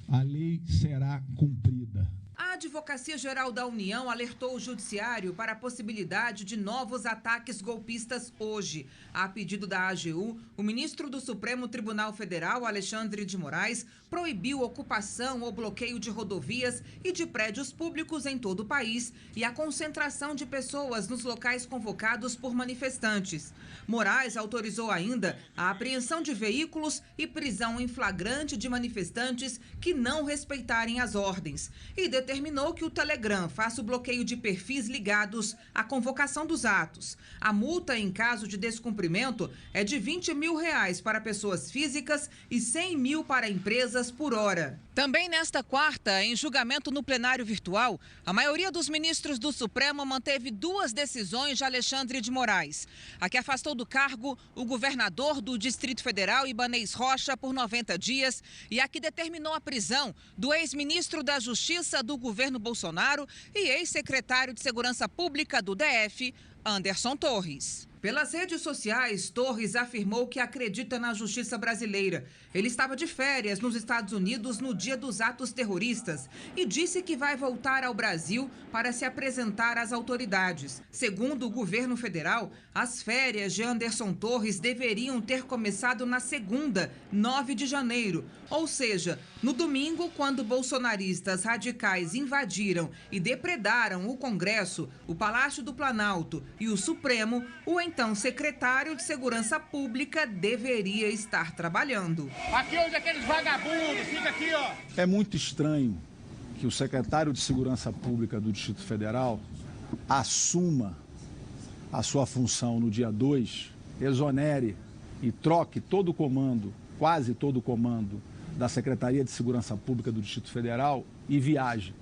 a lei será cumprida. A Advocacia Geral da União alertou o Judiciário para a possibilidade de novos ataques golpistas hoje. A pedido da AGU, o ministro do Supremo Tribunal Federal, Alexandre de Moraes, proibiu ocupação ou bloqueio de rodovias e de prédios públicos em todo o país e a concentração de pessoas nos locais convocados por manifestantes. Moraes autorizou ainda a apreensão de veículos e prisão em flagrante de manifestantes que não respeitarem as ordens e determinou que o Telegram faça o bloqueio de perfis ligados à convocação dos atos. A multa em caso de descumprimento é de R$20 mil para pessoas físicas e R$100 mil para empresas por hora. Também nesta quarta, em julgamento no plenário virtual, a maioria dos ministros do Supremo manteve 2 decisões de Alexandre de Moraes. A que afastou do cargo o governador do Distrito Federal, Ibanez Rocha, por 90 dias e a que determinou a prisão do ex-ministro da Justiça do governo Bolsonaro e ex-secretário de Segurança Pública do DF, Anderson Torres. Pelas redes sociais, Torres afirmou que acredita na justiça brasileira. Ele estava de férias nos Estados Unidos no dia dos atos terroristas e disse que vai voltar ao Brasil para se apresentar às autoridades. Segundo o governo federal, as férias de Anderson Torres deveriam ter começado na segunda, 9 de janeiro. Ou seja, no domingo, quando bolsonaristas radicais invadiram e depredaram o Congresso, o Palácio do Planalto e o Supremo, o então secretário de Segurança Pública deveria estar trabalhando. Aqui onde aqueles vagabundos, fica aqui, ó. É muito estranho que o secretário de Segurança Pública do Distrito Federal assuma a sua função no dia 2, exonere e troque todo o comando, quase todo o comando da Secretaria de Segurança Pública do Distrito Federal e viaje.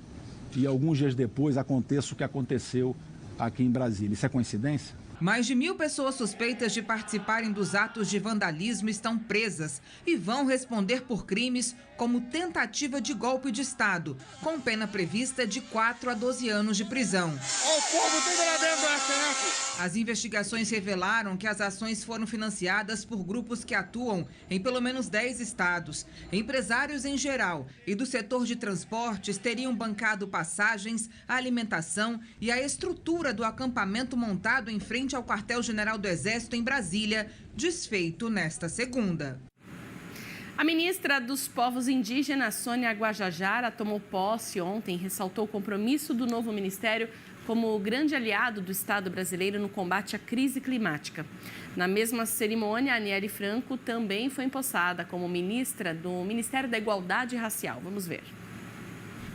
E alguns dias depois aconteça o que aconteceu aqui em Brasília. Isso é coincidência? Mais de 1.000 pessoas suspeitas de participarem dos atos de vandalismo estão presas e vão responder por crimes como tentativa de golpe de Estado, com pena prevista de 4 a 12 anos de prisão. Ó, o povo tudo lá dentro do assento. As investigações revelaram que as ações foram financiadas por grupos que atuam em pelo menos 10 estados. Empresários em geral e do setor de transportes teriam bancado passagens, a alimentação e a estrutura do acampamento montado em frente ao quartel-general do Exército em Brasília, desfeito nesta segunda. A ministra dos Povos Indígenas, Sônia Guajajara, tomou posse ontem e ressaltou o compromisso do novo ministério como grande aliado do Estado brasileiro no combate à crise climática. Na mesma cerimônia, Aniele Franco também foi empossada como ministra do Ministério da Igualdade Racial. Vamos ver.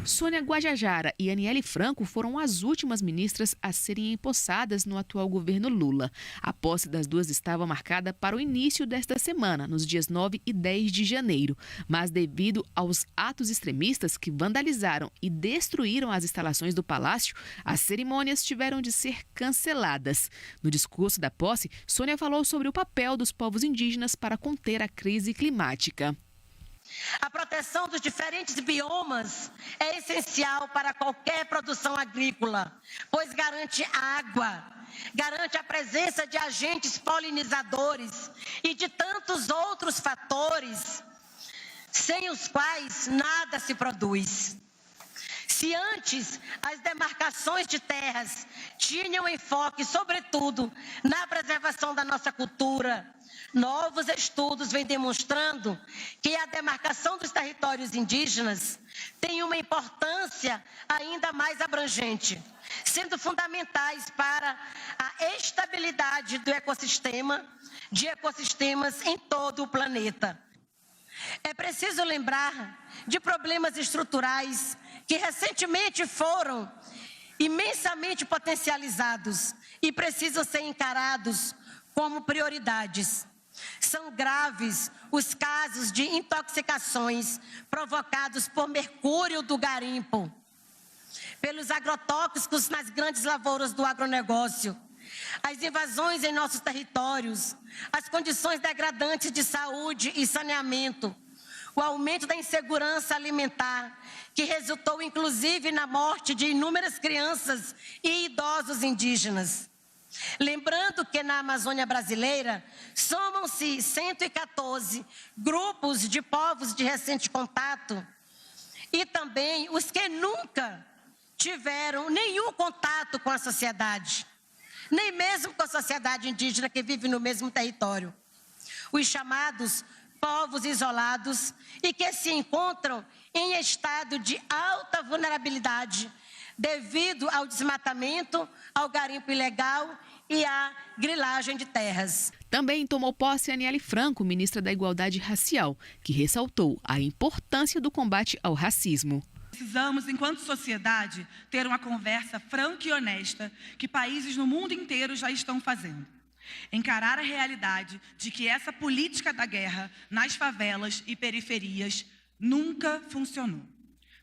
Sônia Guajajara e Aniele Franco foram as últimas ministras a serem empossadas no atual governo Lula. A posse das duas estava marcada para o início desta semana, nos dias 9 e 10 de janeiro. Mas devido aos atos extremistas que vandalizaram e destruíram as instalações do palácio, as cerimônias tiveram de ser canceladas. No discurso da posse, Sônia falou sobre o papel dos povos indígenas para conter a crise climática. A proteção dos diferentes biomas é essencial para qualquer produção agrícola, pois garante água, garante a presença de agentes polinizadores e de tantos outros fatores, sem os quais nada se produz. Se antes as demarcações de terras tinham enfoque, sobretudo, na preservação da nossa cultura, novos estudos vêm demonstrando que a demarcação dos territórios indígenas tem uma importância ainda mais abrangente, sendo fundamentais para a estabilidade do ecossistema, de ecossistemas em todo o planeta. É preciso lembrar de problemas estruturais que recentemente foram imensamente potencializados e precisam ser encarados como prioridades. São graves os casos de intoxicações provocados por mercúrio do garimpo, pelos agrotóxicos nas grandes lavouras do agronegócio, as invasões em nossos territórios, as condições degradantes de saúde e saneamento, o aumento da insegurança alimentar, que resultou inclusive na morte de inúmeras crianças e idosos indígenas. Lembrando que na Amazônia brasileira somam-se 114 grupos de povos de recente contato e também os que nunca tiveram nenhum contato com a sociedade, nem mesmo com a sociedade indígena que vive no mesmo território. Os chamados povos isolados e que se encontram em estado de alta vulnerabilidade devido ao desmatamento, ao garimpo ilegal e à grilagem de terras. Também tomou posse Aniele Franco, ministra da Igualdade Racial, que ressaltou a importância do combate ao racismo. Precisamos, enquanto sociedade, ter uma conversa franca e honesta que países no mundo inteiro já estão fazendo. Encarar a realidade de que essa política da guerra nas favelas e periferias nunca funcionou.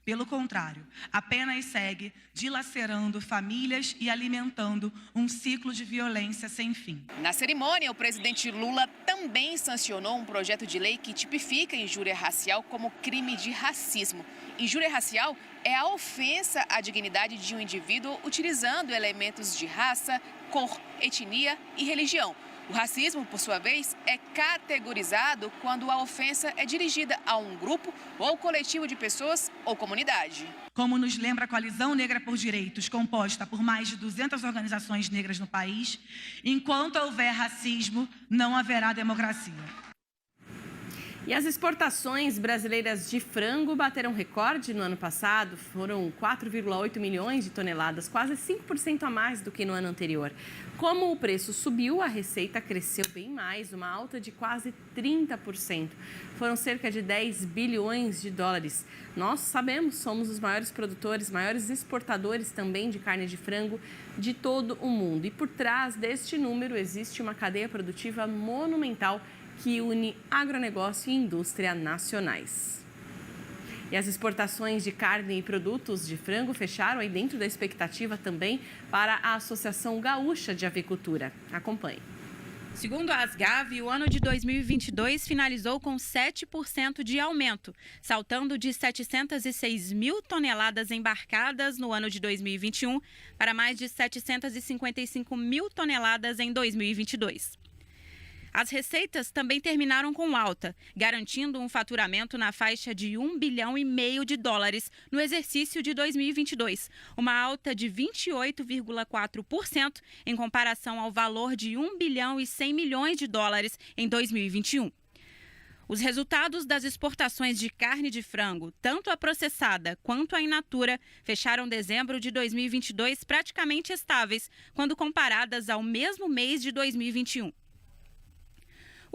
Pelo contrário, apenas segue dilacerando famílias e alimentando um ciclo de violência sem fim. Na cerimônia, o presidente Lula também sancionou um projeto de lei que tipifica injúria racial como crime de racismo. Injúria racial é a ofensa à dignidade de um indivíduo utilizando elementos de raça, cor, etnia e religião. O racismo, por sua vez, é categorizado quando a ofensa é dirigida a um grupo ou coletivo de pessoas ou comunidade. Como nos lembra a Coalizão Negra por Direitos, composta por mais de 200 organizações negras no país, enquanto houver racismo, não haverá democracia. E as exportações brasileiras de frango bateram recorde no ano passado. Foram 4,8 milhões de toneladas, quase 5% a mais do que no ano anterior. Como o preço subiu, a receita cresceu bem mais, uma alta de quase 30%. Foram cerca de 10 bilhões de dólares. Nós sabemos, somos os maiores produtores, maiores exportadores também de carne de frango de todo o mundo. E por trás deste número existe uma cadeia produtiva monumental que une agronegócio e indústria nacionais. E as exportações de carne e produtos de frango fecharam aí dentro da expectativa também para a Associação Gaúcha de Avicultura. Acompanhe. Segundo a Asgav, o ano de 2022 finalizou com 7% de aumento, saltando de 706 mil toneladas embarcadas no ano de 2021 para mais de 755 mil toneladas em 2022. As receitas também terminaram com alta, garantindo um faturamento na faixa de 1,5 bilhão de dólares no exercício de 2022, uma alta de 28,4% em comparação ao valor de 1 bilhão e 100 milhões de dólares em 2021. Os resultados das exportações de carne de frango, tanto a processada quanto a in natura, fecharam dezembro de 2022 praticamente estáveis, quando comparadas ao mesmo mês de 2021.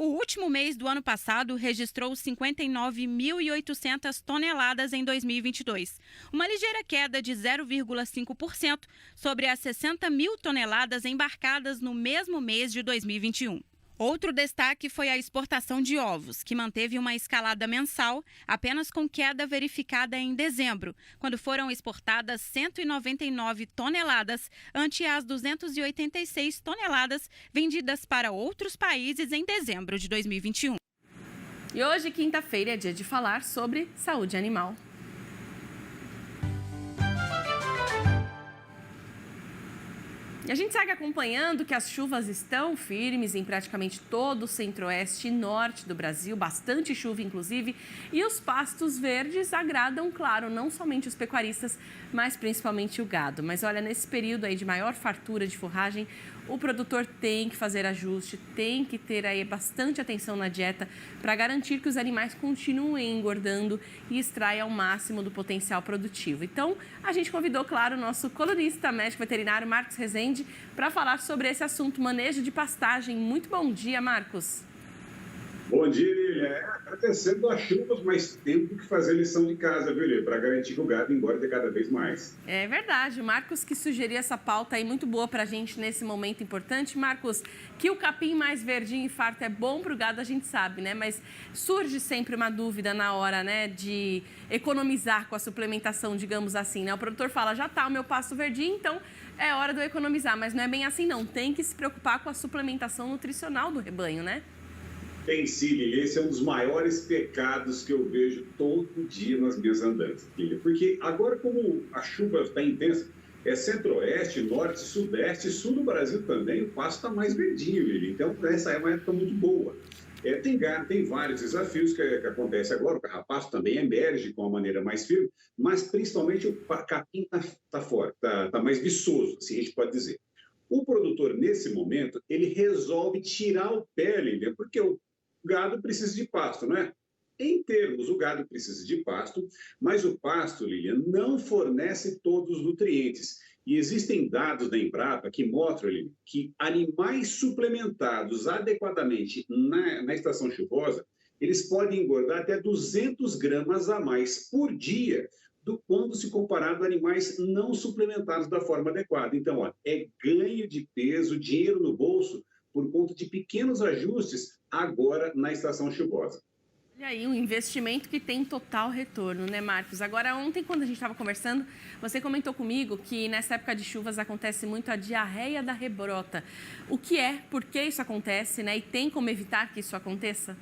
O último mês do ano passado registrou 59.800 toneladas em 2022, uma ligeira queda de 0,5% sobre as 60 mil toneladas embarcadas no mesmo mês de 2021. Outro destaque foi a exportação de ovos, que manteve uma escalada mensal, apenas com queda verificada em dezembro, quando foram exportadas 199 toneladas, ante as 286 toneladas vendidas para outros países em dezembro de 2021. E hoje, quinta-feira, é dia de falar sobre saúde animal. E a gente segue acompanhando que as chuvas estão firmes em praticamente todo o centro-oeste e norte do Brasil, bastante chuva inclusive, e os pastos verdes agradam, claro, não somente os pecuaristas, mas principalmente o gado. Mas olha, nesse período aí de maior fartura de forragem, o produtor tem que fazer ajuste, tem que ter aí bastante atenção na dieta para garantir que os animais continuem engordando e extraia ao máximo do potencial produtivo. Então, a gente convidou, claro, o nosso colunista médico veterinário Marcos Rezende para falar sobre esse assunto, manejo de pastagem. Muito bom dia, Marcos. Bom dia, Lília. Agradecendo as chuvas, mas temos que fazer lição de casa, viu, Lília? Para garantir que o gado engorde cada vez mais. É verdade. O Marcos que sugeriu essa pauta aí muito boa para a gente nesse momento importante. Marcos, que o capim mais verdinho e farto é bom para o gado, a gente sabe, né? Mas surge sempre uma dúvida na hora, né, de economizar com a suplementação, digamos assim, né? O produtor fala, já tá o meu pasto verdinho, então é hora de eu economizar. Mas não é bem assim, não. Tem que se preocupar com a suplementação nutricional do rebanho, né? Tem sim, Lília. Esse é um dos maiores pecados que eu vejo todo dia nas minhas andanças, Lília. Porque agora, como a chuva está intensa, é centro-oeste, norte, sudeste, sul do Brasil também, o pasto está mais verdinho, Lília. Então, essa é uma época muito boa. Tem vários desafios que acontecem agora. O carrapato também emerge com uma maneira mais firme, mas principalmente o capim está forte, está mais viçoso, assim a gente pode dizer. O produtor, nesse momento, ele resolve tirar o pé, Lília, porque o gado precisa de pasto, não é? Em termos, o gado precisa de pasto, mas o pasto, Lilian, não fornece todos os nutrientes. E existem dados da Embrapa que mostram, Lilian, que animais suplementados adequadamente na estação chuvosa, eles podem engordar até 200 gramas a mais por dia do quando se comparado a animais não suplementados da forma adequada. Então, ó, é ganho de peso, dinheiro no bolso, por conta de pequenos ajustes agora na estação chuvosa. E aí, um investimento que tem total retorno, né, Marcos? Agora, ontem, quando a gente estava conversando, você comentou comigo que nessa época de chuvas acontece muito a diarreia da rebrota. O que é? Por que isso acontece, né? E tem como evitar que isso aconteça?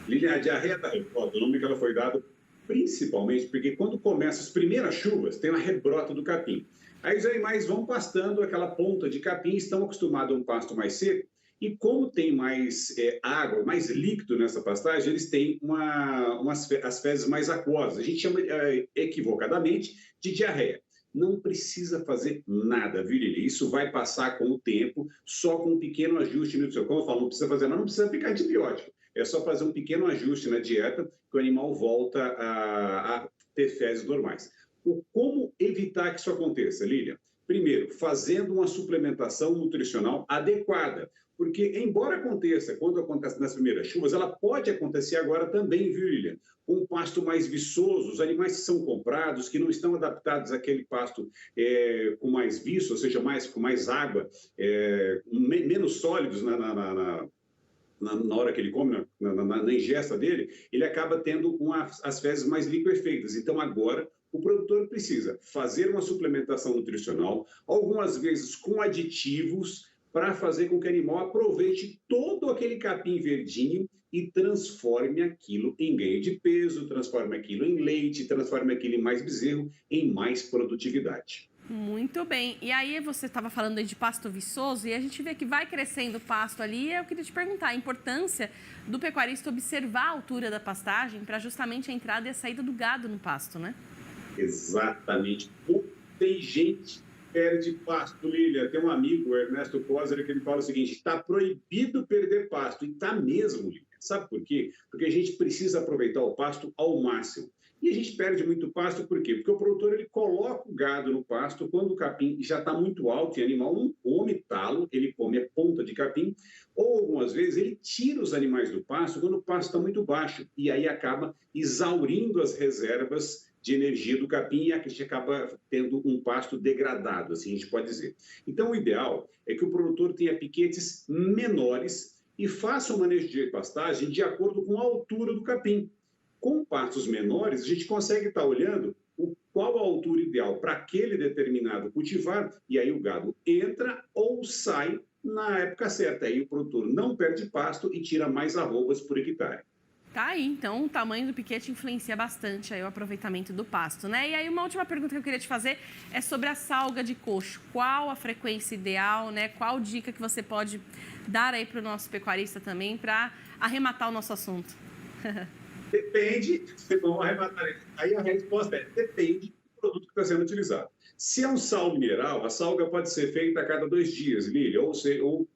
Lilian, a diarreia da rebrota, o nome que ela foi dado principalmente porque quando começam as primeiras chuvas, tem a rebrota do capim. Aí os animais vão pastando aquela ponta de capim, estão acostumados a um pasto mais seco, e como tem mais água, mais líquido nessa pastagem, eles têm as fezes mais aquosas. A gente chama equivocadamente de diarreia. Não precisa fazer nada, viu, Lili? Isso vai passar com o tempo, só com um pequeno ajuste no seu. Como eu falo, não precisa fazer nada, não precisa aplicar antibiótico. É só fazer um pequeno ajuste na dieta que o animal volta a ter fezes normais. Como evitar que isso aconteça, Lília? Primeiro, fazendo uma suplementação nutricional adequada. Porque, embora aconteça, quando acontece nas primeiras chuvas, ela pode acontecer agora também, viu, Lília? Com um pasto mais viçoso, os animais que são comprados, que não estão adaptados àquele pasto com mais viço, ou seja, com mais água, menos sólidos na hora que ele come, na ingesta dele, ele acaba tendo as fezes mais liquefeitas. Então, agora, o produtor precisa fazer uma suplementação nutricional, algumas vezes com aditivos, para fazer com que o animal aproveite todo aquele capim verdinho e transforme aquilo em ganho de peso, transforme aquilo em leite, transforme aquilo em mais bezerro, em mais produtividade. Muito bem. E aí você estava falando aí de pasto viçoso e a gente vê que vai crescendo o pasto ali. E eu queria te perguntar a importância do pecuarista observar a altura da pastagem para justamente a entrada e a saída do gado no pasto, né? Exatamente. Tem gente que perde pasto, Lília. Tem um amigo, o Ernesto Poser, que ele fala o seguinte: está proibido perder pasto. E está mesmo, Lília. Sabe por quê? Porque a gente precisa aproveitar o pasto ao máximo. E a gente perde muito pasto, por quê? Porque o produtor ele coloca o gado no pasto quando o capim já está muito alto e o animal não come come talo, ele come a ponta de capim, ou algumas vezes ele tira os animais do pasto quando o pasto está muito baixo, e aí acaba exaurindo as reservas de energia do capim e a gente acaba tendo um pasto degradado, assim a gente pode dizer. Então, o ideal é que o produtor tenha piquetes menores e faça o manejo de pastagem de acordo com a altura do capim. Com pastos menores, a gente consegue estar olhando qual a altura ideal para aquele determinado cultivar, e aí o gado entra ou sai na época certa. Aí o produtor não perde pasto e tira mais arrobas por hectare. Tá aí, então o tamanho do piquete influencia bastante aí o aproveitamento do pasto, né? E aí uma última pergunta que eu queria te fazer é sobre a salga de coxo. Qual a frequência ideal, né? Qual dica que você pode dar aí para o nosso pecuarista também para arrematar o nosso assunto? Depende, vamos arrematar. Aí a resposta é, depende do produto que está sendo utilizado. Se é um sal mineral, a salga pode ser feita a cada 2 dias, Lília, ou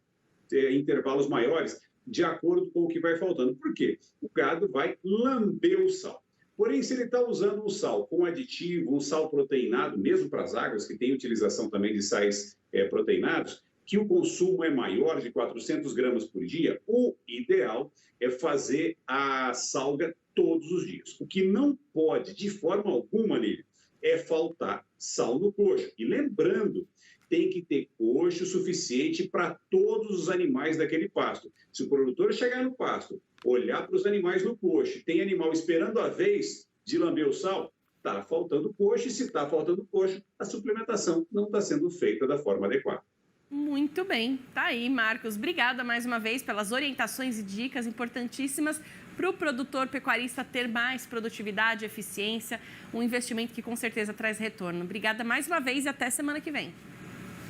intervalos maiores, de acordo com o que vai faltando. Por quê? O gado vai lamber o sal. Porém, se ele está usando um sal com aditivo, um sal proteinado, mesmo para as águas, que tem utilização também de sais proteinados, que o consumo é maior de 400 gramas por dia, o ideal é fazer a salga todos os dias. O que não pode, de forma alguma, nele, é faltar sal no coxo. E lembrando, tem que ter coxo suficiente para todos os animais daquele pasto. Se o produtor chegar no pasto, olhar para os animais no coxo, tem animal esperando a vez de lamber o sal, está faltando coxo, e se está faltando coxo, a suplementação não está sendo feita da forma adequada. Muito bem, tá aí, Marcos. Obrigada mais uma vez pelas orientações e dicas importantíssimas para o produtor pecuarista ter mais produtividade, eficiência, um investimento que com certeza traz retorno. Obrigada mais uma vez e até semana que vem.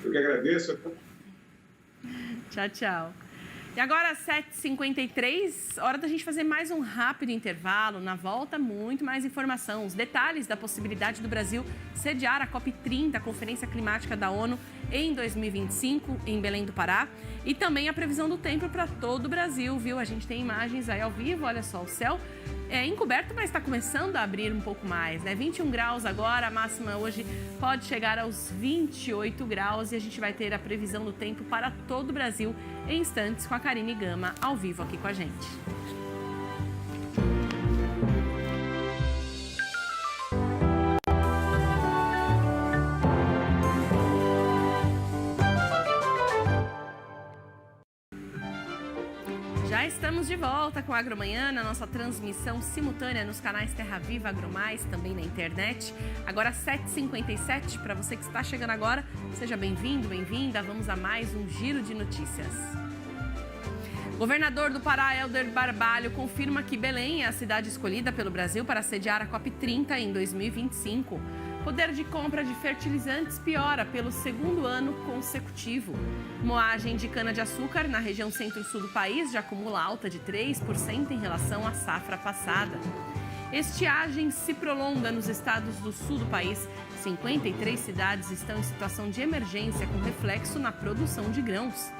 Eu que agradeço. Tchau, tchau. E agora, 7h53, hora da gente fazer mais um rápido intervalo. Na volta, muito mais informação. Os detalhes da possibilidade do Brasil sediar a COP30, a Conferência Climática da ONU, em 2025, em Belém do Pará. E também a previsão do tempo para todo o Brasil, viu? A gente tem imagens aí ao vivo, olha só, o céu é encoberto, mas está começando a abrir um pouco mais, né? 21 graus agora, a máxima hoje pode chegar aos 28 graus e a gente vai ter a previsão do tempo para todo o Brasil em instantes com a Karine Gama ao vivo aqui com a gente. Já estamos de volta com a Agromanhã, na nossa transmissão simultânea nos canais Terra Viva, AgroMais, também na internet. Agora 7h57, para você que está chegando agora, seja bem-vindo, bem-vinda. Vamos a mais um giro de notícias. Governador do Pará, Helder Barbalho, confirma que Belém é a cidade escolhida pelo Brasil para sediar a COP30 em 2025. Poder de compra de fertilizantes piora pelo segundo ano consecutivo. Moagem de cana-de-açúcar na região centro-sul do país já acumula alta de 3% em relação à safra passada. Estiagem se prolonga nos estados do sul do país. 53 cidades estão em situação de emergência com reflexo na produção de grãos.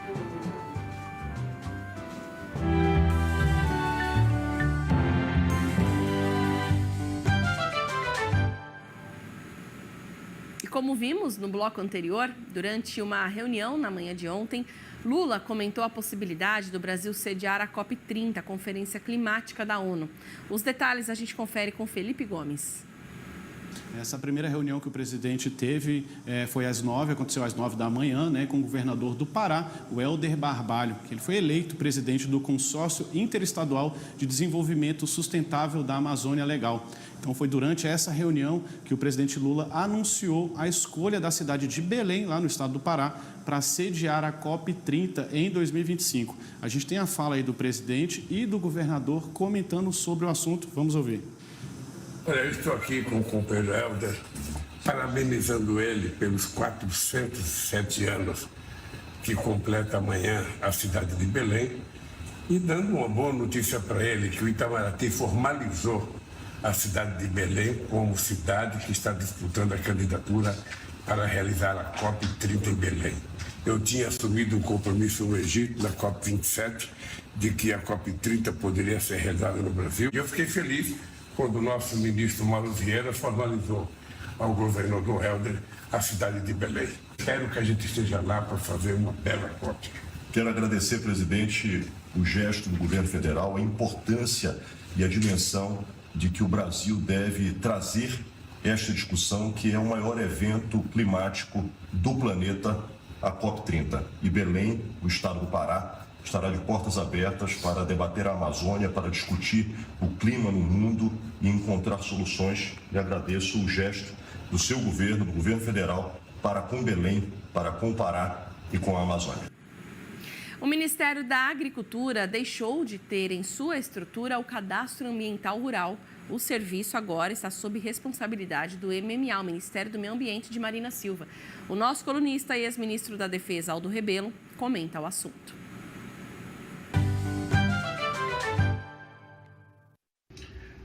Como vimos no bloco anterior, durante uma reunião na manhã de ontem, Lula comentou a possibilidade do Brasil sediar a COP30, a Conferência Climática da ONU. Os detalhes a gente confere com Felipe Gomes. Essa primeira reunião que o presidente teve foi às 9h, aconteceu às 9h da manhã, né, com o governador do Pará, o Helder Barbalho, que ele foi eleito presidente do Consórcio Interestadual de Desenvolvimento Sustentável da Amazônia Legal. Então, foi durante essa reunião que o presidente Lula anunciou a escolha da cidade de Belém, lá no estado do Pará, para sediar a COP30 em 2025. A gente tem a fala aí do presidente e do governador comentando sobre o assunto. Vamos ouvir. Olha, eu estou aqui com o companheiro Helder, parabenizando ele pelos 407 anos que completa amanhã a cidade de Belém e dando uma boa notícia para ele, que o Itamaraty formalizou a cidade de Belém como cidade que está disputando a candidatura para realizar a COP30 em Belém. Eu tinha assumido um compromisso no Egito, na COP27, de que a COP30 poderia ser realizada no Brasil. E eu fiquei feliz quando o nosso ministro Mauro Vieira formalizou ao governador Helder a cidade de Belém. Espero que a gente esteja lá para fazer uma bela COP. Quero agradecer, presidente, o gesto do governo federal, a importância e a dimensão de que o Brasil deve trazer esta discussão, que é o maior evento climático do planeta, a COP30. E Belém, o estado do Pará, estará de portas abertas para debater a Amazônia, para discutir o clima no mundo e encontrar soluções. E agradeço o gesto do seu governo, do governo federal, para com Belém, para com o Pará e com a Amazônia. O Ministério da Agricultura deixou de ter em sua estrutura o Cadastro Ambiental Rural. O serviço agora está sob responsabilidade do MMA, o Ministério do Meio Ambiente, de Marina Silva. O nosso colunista e ex-ministro da Defesa, Aldo Rebelo, comenta o assunto.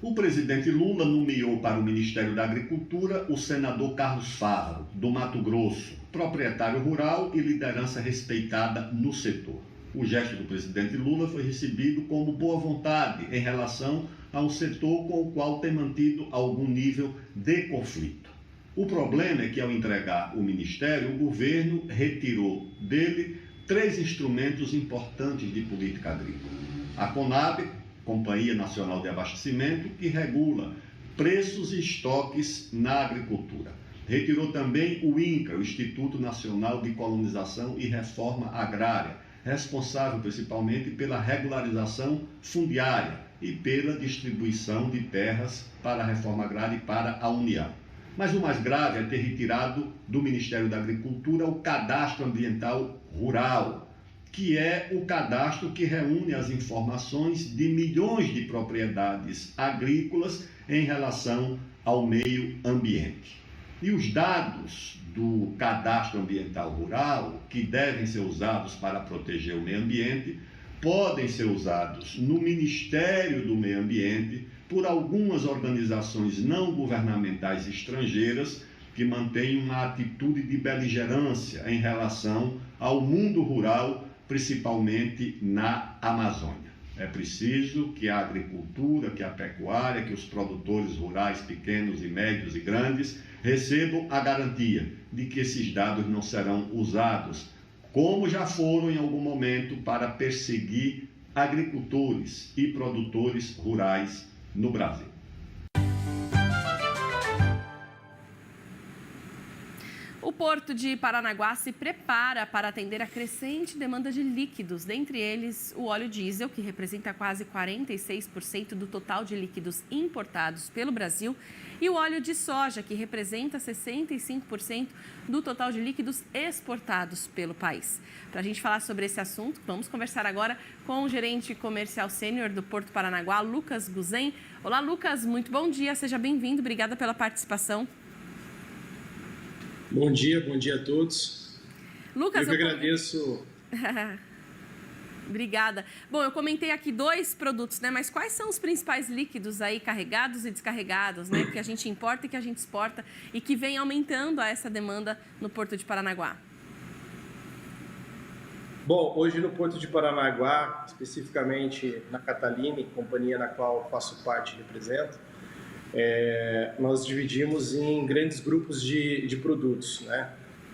O presidente Lula nomeou para o Ministério da Agricultura o senador Carlos Fávaro, do Mato Grosso, proprietário rural e liderança respeitada no setor. O gesto do presidente Lula foi recebido como boa vontade em relação a um setor com o qual tem mantido algum nível de conflito. O problema é que, ao entregar o ministério, o governo retirou dele 3 instrumentos importantes de política agrícola. A CONAB, Companhia Nacional de Abastecimento, que regula preços e estoques na agricultura. Retirou também o INCRA, o Instituto Nacional de Colonização e Reforma Agrária, responsável principalmente pela regularização fundiária e pela distribuição de terras para a reforma agrária e para a União. Mas o mais grave é ter retirado do Ministério da Agricultura o Cadastro Ambiental Rural, que é o cadastro que reúne as informações de milhões de propriedades agrícolas em relação ao meio ambiente. E os dados do Cadastro Ambiental Rural, que devem ser usados para proteger o meio ambiente, podem ser usados no Ministério do Meio Ambiente por algumas organizações não governamentais estrangeiras que mantêm uma atitude de beligerância em relação ao mundo rural, principalmente na Amazônia. É preciso que a agricultura, que a pecuária, que os produtores rurais pequenos e médios e grandes recebam a garantia de que esses dados não serão usados, como já foram em algum momento, para perseguir agricultores e produtores rurais no Brasil. O Porto de Paranaguá se prepara para atender a crescente demanda de líquidos, dentre eles o óleo diesel, que representa quase 46% do total de líquidos importados pelo Brasil, e o óleo de soja, que representa 65% do total de líquidos exportados pelo país. Para a gente falar sobre esse assunto, vamos conversar agora com o gerente comercial sênior do Porto Paranaguá, Lucas Guzen. Olá, Lucas, muito bom dia, seja bem-vindo, obrigada pela participação. Bom dia a todos. Lucas, eu que agradeço. Obrigada. Bom, eu comentei aqui 2 produtos, né? Mas quais são os principais líquidos aí carregados e descarregados, né? Que a gente importa e que a gente exporta e que vem aumentando essa demanda no Porto de Paranaguá? Bom, hoje no Porto de Paranaguá, especificamente na Catalini, companhia na qual faço parte e represento, nós dividimos em grandes grupos de produtos, né?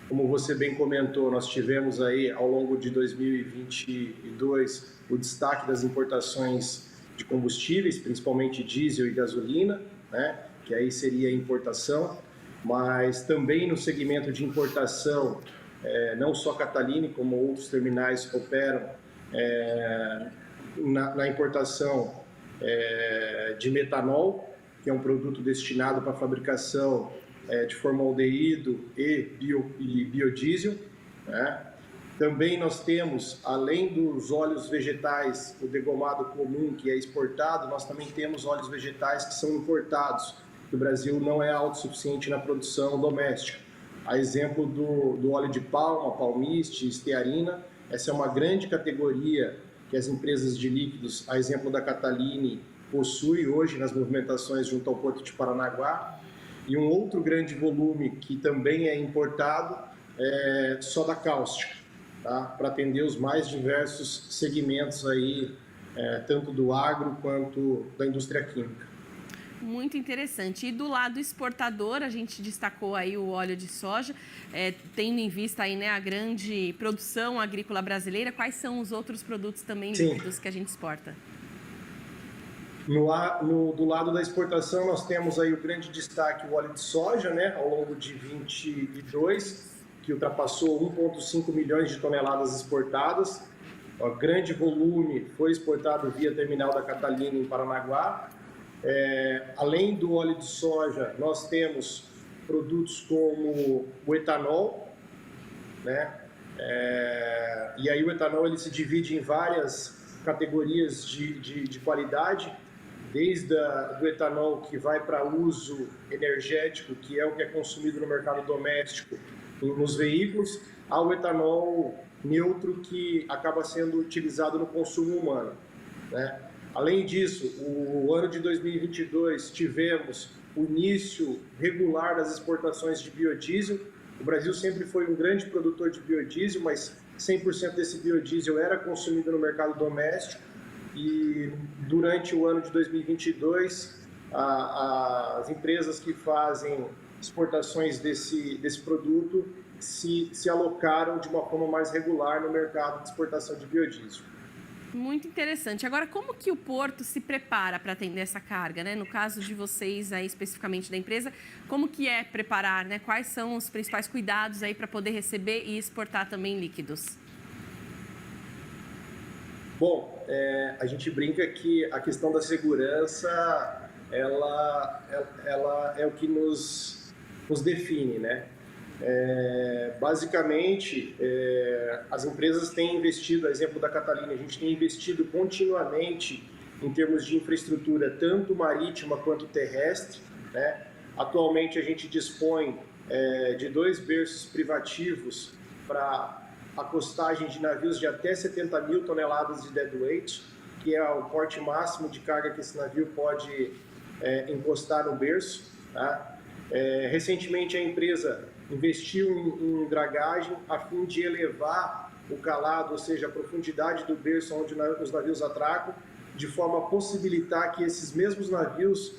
Como você bem comentou, nós tivemos aí ao longo de 2022 o destaque das importações de combustíveis, principalmente diesel e gasolina, né? Que aí seria a importação, mas também no segmento de importação, não só Catalini, como outros terminais operam na importação de metanol, que é um produto destinado para a fabricação de formaldeído e biodiesel, né? Também nós temos, além dos óleos vegetais, o degomado comum que é exportado, nós também temos óleos vegetais que são importados, que o Brasil não é autossuficiente na produção doméstica. A exemplo do óleo de palma, palmiste, estearina, essa é uma grande categoria que as empresas de líquidos, a exemplo da Catalini, possui hoje nas movimentações junto ao Porto de Paranaguá. E um outro grande volume que também é importado é soda cáustica, tá? Para atender os mais diversos segmentos aí, tanto do agro quanto da indústria química. Muito interessante. E do lado exportador, a gente destacou aí o óleo de soja, tendo em vista aí, né, a grande produção agrícola brasileira. Quais são os outros produtos também líquidos que a gente exporta? Do lado da exportação, nós temos aí o grande destaque, o óleo de soja, né, ao longo de 22, que ultrapassou 1,5 milhões de toneladas exportadas. O grande volume foi exportado via terminal da Catalina, em Paranaguá. Além do óleo de soja, nós temos produtos como o etanol, né? E aí o etanol ele se divide em várias categorias de qualidade, desde do etanol que vai para uso energético, que é o que é consumido no mercado doméstico, nos veículos, ao etanol neutro, que acaba sendo utilizado no consumo humano, né? Além disso, o ano de 2022 tivemos o início regular das exportações de biodiesel. O Brasil sempre foi um grande produtor de biodiesel, mas 100% desse biodiesel era consumido no mercado doméstico. E durante o ano de 2022, as empresas que fazem exportações desse produto se alocaram de uma forma mais regular no mercado de exportação de biodiesel. Muito interessante. Agora, como que o porto se prepara para atender essa carga, né? No caso de vocês, aí, especificamente da empresa, como que é preparar, né? Quais são os principais cuidados aí para poder receber e exportar também líquidos? Bom, a gente brinca que a questão da segurança, ela é o que nos define, né? Basicamente, as empresas têm investido, a exemplo da Catalina, a gente tem investido continuamente em termos de infraestrutura, tanto marítima quanto terrestre, né? Atualmente a gente dispõe de 2 berços privativos para acostagem de navios de até 70 mil toneladas de deadweight, que é o porte máximo de carga que esse navio pode encostar no berço, tá? Recentemente a empresa investiu em dragagem a fim de elevar o calado, ou seja, a profundidade do berço onde os navios atracam, de forma a possibilitar que esses mesmos navios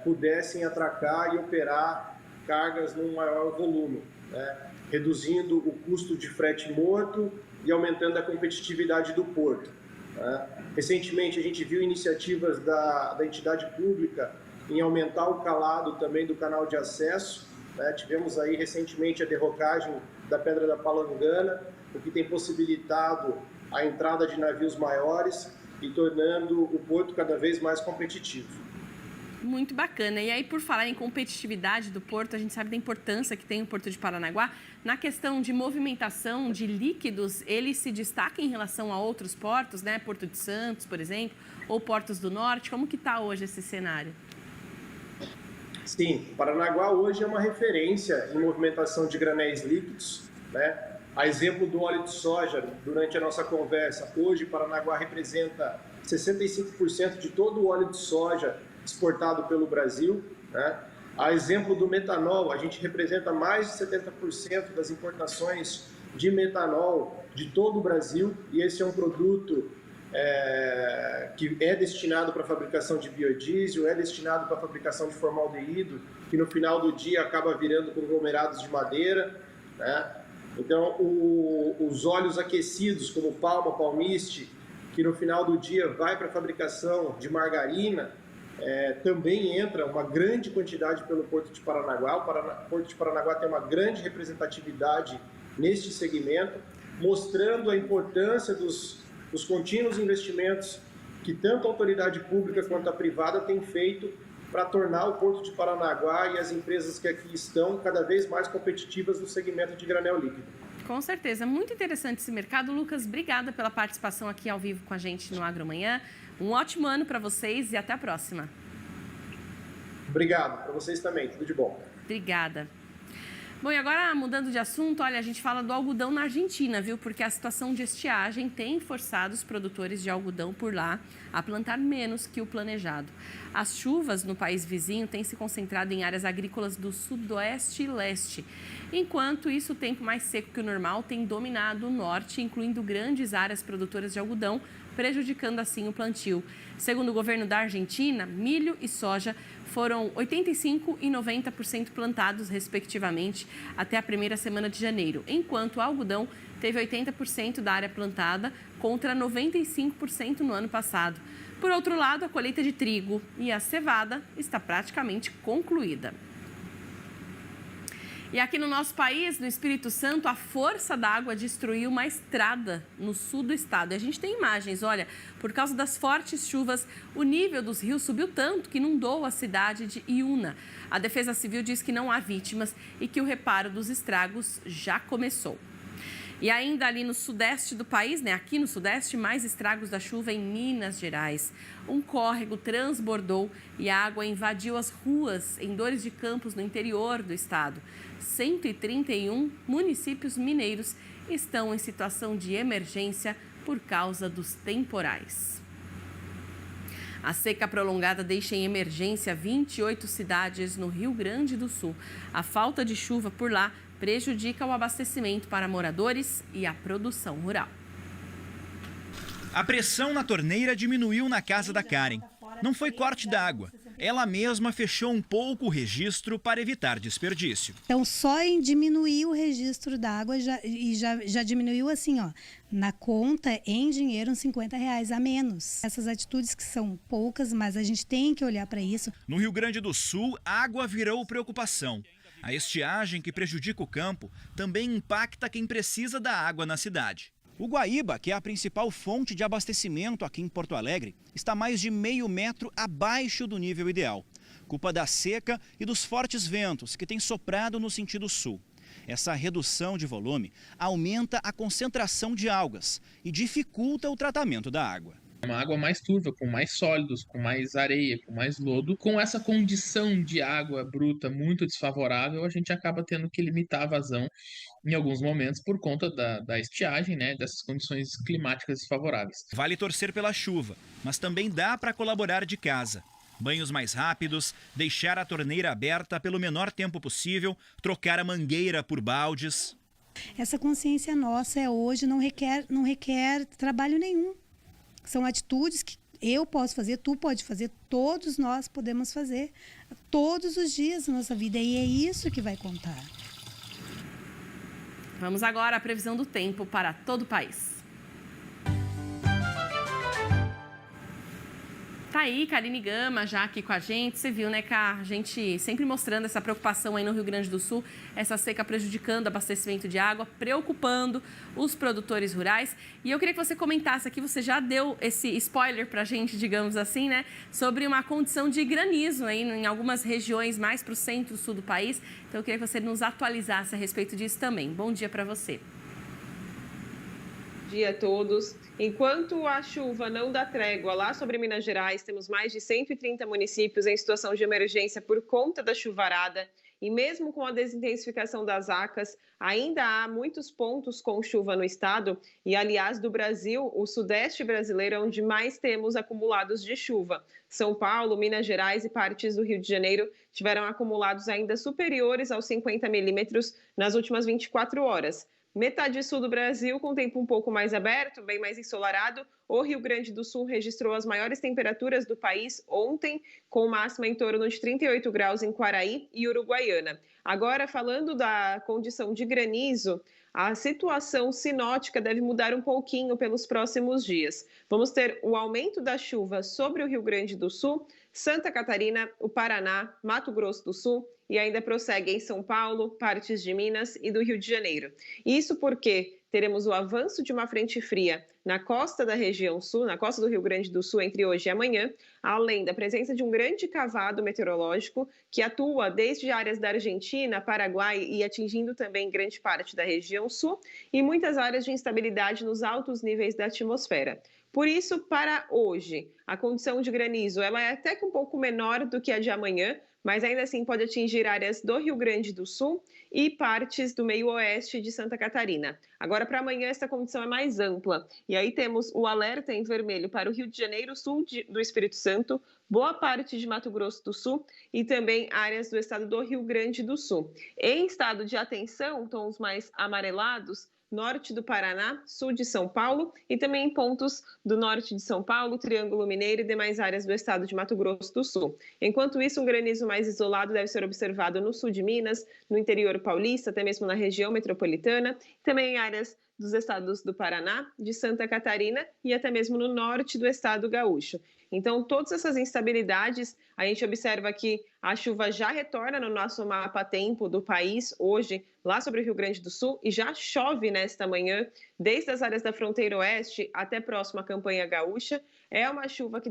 pudessem atracar e operar cargas num maior volume, né? Reduzindo o custo de frete morto e aumentando a competitividade do porto, né? Recentemente a gente viu iniciativas da entidade pública em aumentar o calado também do canal de acesso, né? Tivemos aí recentemente a derrocagem da Pedra da Palangana, o que tem possibilitado a entrada de navios maiores e tornando o porto cada vez mais competitivo. Muito bacana. E aí, por falar em competitividade do porto, a gente sabe da importância que tem o Porto de Paranaguá. Na questão de movimentação de líquidos, ele se destaca em relação a outros portos, né? Porto de Santos, por exemplo, ou portos do norte. Como que está hoje esse cenário? Sim, Paranaguá hoje é uma referência em movimentação de granéis líquidos, né? A exemplo do óleo de soja, durante a nossa conversa, hoje Paranaguá representa 65% de todo o óleo de soja exportado pelo Brasil, né? A exemplo do metanol, a gente representa mais de 70% das importações de metanol de todo o Brasil, e esse é um produto que é destinado para a fabricação de biodiesel, é destinado para a fabricação de formaldeído, que no final do dia acaba virando conglomerados de madeira, né? Então, os óleos aquecidos, como palma, palmiste, que no final do dia vai para a fabricação de margarina, também entra uma grande quantidade pelo Porto de Paranaguá. O Porto de Paranaguá tem uma grande representatividade neste segmento, mostrando a importância dos contínuos investimentos que tanto a autoridade pública quanto a privada tem feito para tornar o Porto de Paranaguá e as empresas que aqui estão cada vez mais competitivas no segmento de granel líquido. Com certeza. Muito interessante esse mercado. Lucas, obrigada pela participação aqui ao vivo com a gente no Agromanhã. Um ótimo ano para vocês e até a próxima. Obrigado. Para vocês também. Tudo de bom. Obrigada. Bom, e agora, mudando de assunto, olha, a gente fala do algodão na Argentina, viu? Porque a situação de estiagem tem forçado os produtores de algodão por lá a plantar menos que o planejado. As chuvas no país vizinho têm se concentrado em áreas agrícolas do sudoeste e leste. Enquanto isso, o tempo mais seco que o normal tem dominado o norte, incluindo grandes áreas produtoras de algodão, prejudicando assim o plantio. Segundo o governo da Argentina, milho e soja foram 85% e 90% plantados, respectivamente, até a primeira semana de janeiro, enquanto o algodão teve 80% da área plantada contra 95% no ano passado. Por outro lado, a colheita de trigo e a cevada está praticamente concluída. E aqui no nosso país, no Espírito Santo, a força da água destruiu uma estrada no sul do estado. E a gente tem imagens, olha, por causa das fortes chuvas, o nível dos rios subiu tanto que inundou a cidade de Iuna. A Defesa Civil diz que não há vítimas e que o reparo dos estragos já começou. E ainda ali no sudeste do país, aqui no sudeste, mais estragos da chuva em Minas Gerais. Um córrego transbordou e a água invadiu as ruas em Dores de Campos, no interior do estado. 131 municípios mineiros estão em situação de emergência por causa dos temporais. A seca prolongada deixa em emergência 28 cidades no Rio Grande do Sul. A falta de chuva por lá prejudica o abastecimento para moradores e a produção rural. A pressão na torneira diminuiu na casa da Karen. Não foi corte d'água. Ela mesma fechou um pouco o registro para evitar desperdício. Então, só em diminuir o registro d'água já diminuiu assim, na conta, em dinheiro, uns R$50 a menos. Essas atitudes que são poucas, mas a gente tem que olhar para isso. No Rio Grande do Sul, a água virou preocupação. A estiagem que prejudica o campo também impacta quem precisa da água na cidade. O Guaíba, que é a principal fonte de abastecimento aqui em Porto Alegre, está mais de meio metro abaixo do nível ideal. Culpa da seca e dos fortes ventos que têm soprado no sentido sul. Essa redução de volume aumenta a concentração de algas e dificulta o tratamento da água. Uma água mais turva, com mais sólidos, com mais areia, com mais lodo. Com essa condição de água bruta muito desfavorável, a gente acaba tendo que limitar a vazão em alguns momentos por conta da estiagem, dessas condições climáticas desfavoráveis. Vale torcer pela chuva, mas também dá para colaborar de casa. Banhos mais rápidos, deixar a torneira aberta pelo menor tempo possível, trocar a mangueira por baldes. Essa consciência nossa hoje não requer trabalho nenhum. São atitudes que eu posso fazer, tu pode fazer, todos nós podemos fazer todos os dias da nossa vida. E é isso que vai contar. Vamos agora à previsão do tempo para todo o país. Tá aí, Karine Gama, já aqui com a gente. Você viu, Cá? A gente sempre mostrando essa preocupação aí no Rio Grande do Sul, essa seca prejudicando o abastecimento de água, preocupando os produtores rurais. E eu queria que você comentasse aqui, você já deu esse spoiler pra gente, digamos assim, sobre uma condição de granizo aí em algumas regiões mais para o centro e sul do país. Então eu queria que você nos atualizasse a respeito disso também. Bom dia para você. Bom dia a todos. Enquanto a chuva não dá trégua lá sobre Minas Gerais, temos mais de 130 municípios em situação de emergência por conta da chuvarada. E mesmo com a desintensificação das ACAS, ainda há muitos pontos com chuva no estado. E, aliás, do Brasil, o sudeste brasileiro é onde mais temos acumulados de chuva. São Paulo, Minas Gerais e partes do Rio de Janeiro tiveram acumulados ainda superiores aos 50 milímetros nas últimas 24 horas. Metade sul do Brasil, com tempo um pouco mais aberto, bem mais ensolarado. O Rio Grande do Sul registrou as maiores temperaturas do país ontem, com máxima em torno de 38 graus em Quaraí e Uruguaiana. Agora, falando da condição de granizo, a situação sinótica deve mudar um pouquinho pelos próximos dias. Vamos ter o aumento da chuva sobre o Rio Grande do Sul, Santa Catarina, o Paraná, Mato Grosso do Sul e ainda prossegue em São Paulo, partes de Minas e do Rio de Janeiro. Isso porque teremos o avanço de uma frente fria na costa da região sul, na costa do Rio Grande do Sul, entre hoje e amanhã, além da presença de um grande cavado meteorológico que atua desde áreas da Argentina, Paraguai e atingindo também grande parte da região sul e muitas áreas de instabilidade nos altos níveis da atmosfera. Por isso, para hoje, a condição de granizo ela é até que um pouco menor do que a de amanhã, mas ainda assim pode atingir áreas do Rio Grande do Sul e partes do meio oeste de Santa Catarina. Agora, para amanhã, essa condição é mais ampla. E aí temos o alerta em vermelho para o Rio de Janeiro, sul do Espírito Santo, boa parte de Mato Grosso do Sul e também áreas do estado do Rio Grande do Sul. Em estado de atenção, tons mais amarelados, norte do Paraná, sul de São Paulo e também em pontos do norte de São Paulo, Triângulo Mineiro e demais áreas do estado de Mato Grosso do Sul. Enquanto isso, um granizo mais isolado deve ser observado no sul de Minas, no interior paulista, até mesmo na região metropolitana, também em áreas dos estados do Paraná, de Santa Catarina e até mesmo no norte do estado gaúcho. Então, todas essas instabilidades, a gente observa que a chuva já retorna no nosso mapa-tempo do país hoje, lá sobre o Rio Grande do Sul, e já chove nesta manhã, desde as áreas da fronteira oeste até próximo à campanha gaúcha. É uma chuva que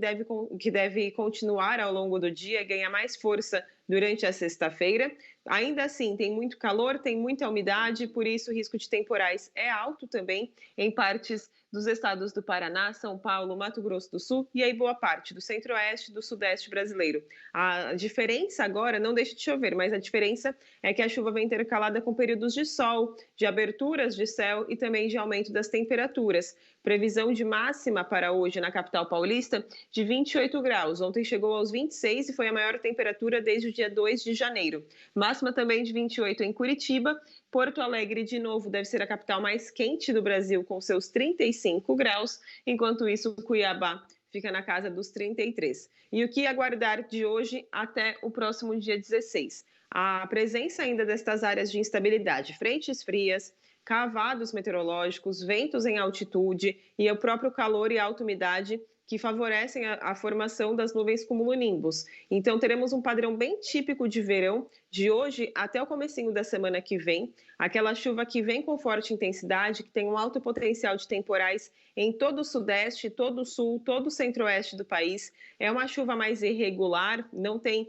deve continuar ao longo do dia e ganhar mais força durante a sexta-feira. Ainda assim, tem muito calor, tem muita umidade, por isso o risco de temporais é alto também em partes dos estados do Paraná, São Paulo, Mato Grosso do Sul e aí boa parte do centro-oeste e do sudeste brasileiro. A diferença agora, não deixa de chover, mas a diferença é que a chuva vem intercalada com períodos de sol, de aberturas de céu e também de aumento das temperaturas. Previsão de máxima para hoje na capital paulista de 28 graus. Ontem chegou aos 26 e foi a maior temperatura desde o dia 2 de janeiro. Máxima também de 28 em Curitiba. Porto Alegre, de novo, deve ser a capital mais quente do Brasil, com seus 35 graus. Enquanto isso, Cuiabá fica na casa dos 33. E o que aguardar de hoje até o próximo dia 16? A presença ainda destas áreas de instabilidade, frentes frias, cavados meteorológicos, ventos em altitude e o próprio calor e alta umidade que favorecem a formação das nuvens cumulonimbus. Então, teremos um padrão bem típico de verão, de hoje até o comecinho da semana que vem. Aquela chuva que vem com forte intensidade, que tem um alto potencial de temporais em todo o sudeste, todo o sul, todo o centro-oeste do país. É uma chuva mais irregular, não tem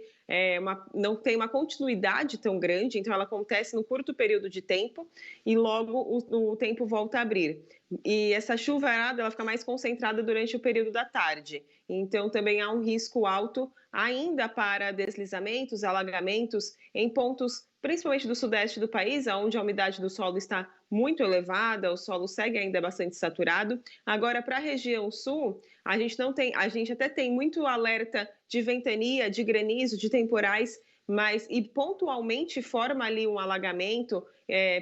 uma continuidade tão grande, então ela acontece no curto período de tempo e logo o tempo volta a abrir. E essa chuvarada ela fica mais concentrada durante o período da tarde. Então também há um risco alto ainda para deslizamentos, alagamentos em pontos principalmente do sudeste do país, onde a umidade do solo está muito elevada, o solo segue ainda bastante saturado. Agora, para a região sul, a gente até tem muito alerta de ventania, de granizo, de temporais, mas e pontualmente forma ali um alagamento,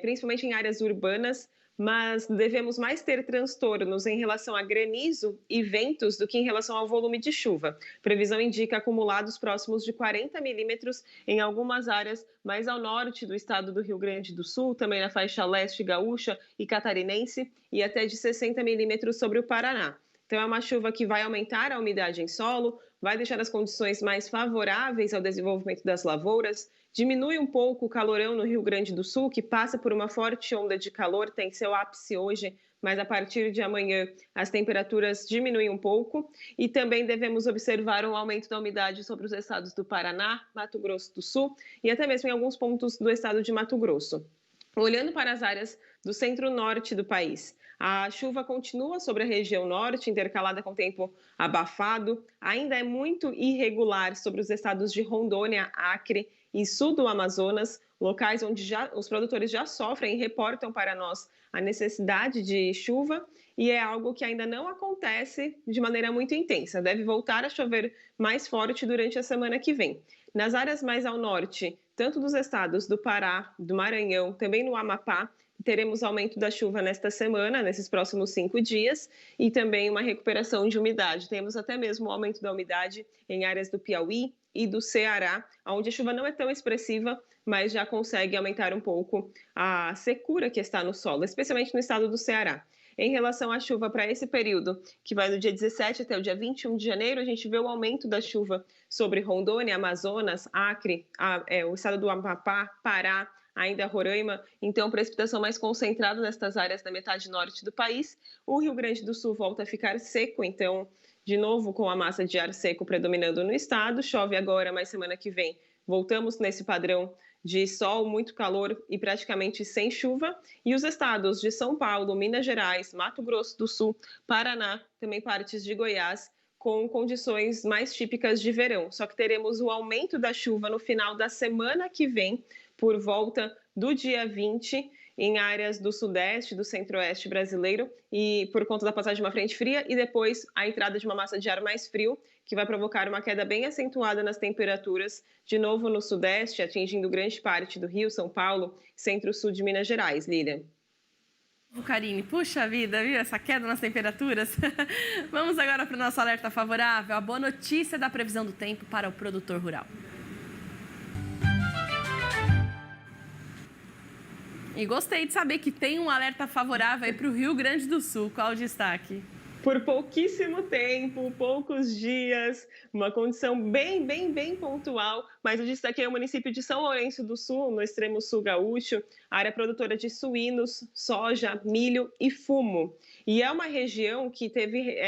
principalmente em áreas urbanas, mas devemos mais ter transtornos em relação a granizo e ventos do que em relação ao volume de chuva. Previsão indica acumulados próximos de 40 milímetros em algumas áreas mais ao norte do estado do Rio Grande do Sul, também na faixa leste gaúcha e catarinense, e até de 60 milímetros sobre o Paraná. Então é uma chuva que vai aumentar a umidade em solo, vai deixar as condições mais favoráveis ao desenvolvimento das lavouras, diminui um pouco o calorão no Rio Grande do Sul, que passa por uma forte onda de calor, tem seu ápice hoje, mas a partir de amanhã as temperaturas diminuem um pouco. E também devemos observar um aumento da umidade sobre os estados do Paraná, Mato Grosso do Sul e até mesmo em alguns pontos do estado de Mato Grosso. Olhando para as áreas do centro-norte do país, a chuva continua sobre a região norte, intercalada com tempo abafado, ainda é muito irregular sobre os estados de Rondônia, Acre e sul do Amazonas, locais onde os produtores já sofrem e reportam para nós a necessidade de chuva, e é algo que ainda não acontece de maneira muito intensa. Deve voltar a chover mais forte durante a semana que vem. Nas áreas mais ao norte, tanto dos estados do Pará, do Maranhão, também no Amapá, teremos aumento da chuva nesta semana, nesses próximos 5 dias, e também uma recuperação de umidade. Temos até mesmo o aumento da umidade em áreas do Piauí e do Ceará, onde a chuva não é tão expressiva, mas já consegue aumentar um pouco a secura que está no solo, especialmente no estado do Ceará. Em relação à chuva para esse período, que vai do dia 17 até o dia 21 de janeiro, a gente vê o aumento da chuva sobre Rondônia, Amazonas, Acre, o estado do Amapá, Pará, ainda Roraima, então precipitação mais concentrada nestas áreas da metade norte do país. O Rio Grande do Sul volta a ficar seco, então, de novo com a massa de ar seco predominando no estado. Chove agora, mas semana que vem voltamos nesse padrão de sol, muito calor e praticamente sem chuva. E os estados de São Paulo, Minas Gerais, Mato Grosso do Sul, Paraná, também partes de Goiás, com condições mais típicas de verão. Só que teremos o aumento da chuva no final da semana que vem, por volta do dia 20, em áreas do sudeste, do centro-oeste brasileiro, e por conta da passagem de uma frente fria, e depois a entrada de uma massa de ar mais frio, que vai provocar uma queda bem acentuada nas temperaturas, de novo no sudeste, atingindo grande parte do Rio, São Paulo, centro-sul de Minas Gerais. Lilian. Karine, puxa vida, viu? Essa queda nas temperaturas. Vamos agora para o nosso alerta favorável, a boa notícia da previsão do tempo para o produtor rural. E gostei de saber que tem um alerta favorável aí para o Rio Grande do Sul. Qual o destaque? Por pouquíssimo tempo, poucos dias, uma condição bem pontual, mas eu destaquei o município de São Lourenço do Sul, no extremo sul gaúcho, área produtora de suínos, soja, milho e fumo. E é uma região que teve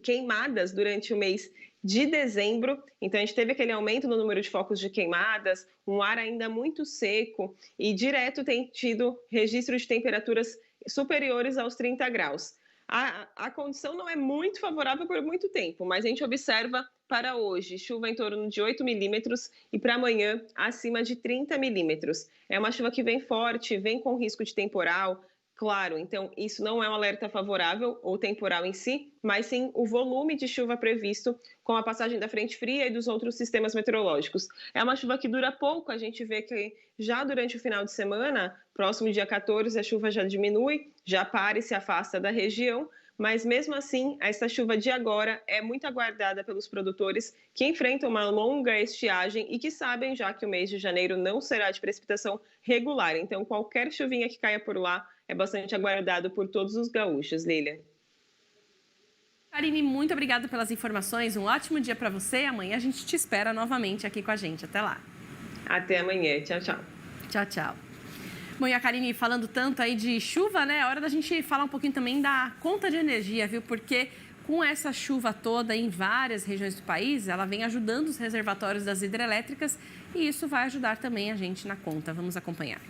queimadas durante o mês de dezembro, então a gente teve aquele aumento no número de focos de queimadas, um ar ainda muito seco e direto tem tido registro de temperaturas superiores aos 30 graus. A condição não é muito favorável por muito tempo, mas a gente observa para hoje chuva em torno de 8 milímetros e para amanhã acima de 30 milímetros. É uma chuva que vem forte, vem com risco de temporal, claro, então isso não é um alerta favorável ou temporal em si, mas sim o volume de chuva previsto com a passagem da frente fria e dos outros sistemas meteorológicos. É uma chuva que dura pouco, a gente vê que já durante o final de semana, próximo dia 14, a chuva já diminui, já para e se afasta da região, mas mesmo assim, essa chuva de agora é muito aguardada pelos produtores que enfrentam uma longa estiagem e que sabem já que o mês de janeiro não será de precipitação regular. Então, qualquer chuvinha que caia por lá é bastante aguardado por todos os gaúchos, Lília. Karine, muito obrigada pelas informações. Um ótimo dia para você. Amanhã a gente te espera novamente aqui com a gente. Até lá. Até amanhã. Tchau, tchau. Tchau, tchau. Bom, e a Karine falando tanto aí de chuva, né? É hora da gente falar um pouquinho também da conta de energia, viu? Porque com essa chuva toda em várias regiões do país, ela vem ajudando os reservatórios das hidrelétricas e isso vai ajudar também a gente na conta. Vamos acompanhar.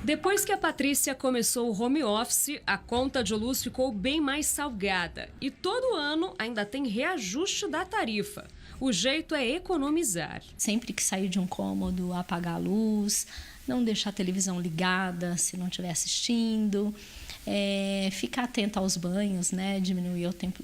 Depois que a Patrícia começou o home office, a conta de luz ficou bem mais salgada. E todo ano ainda tem reajuste da tarifa. O jeito é economizar. Sempre que sair de um cômodo, apagar a luz, não deixar a televisão ligada se não estiver assistindo, ficar atento aos banhos, né? Diminuir o tempo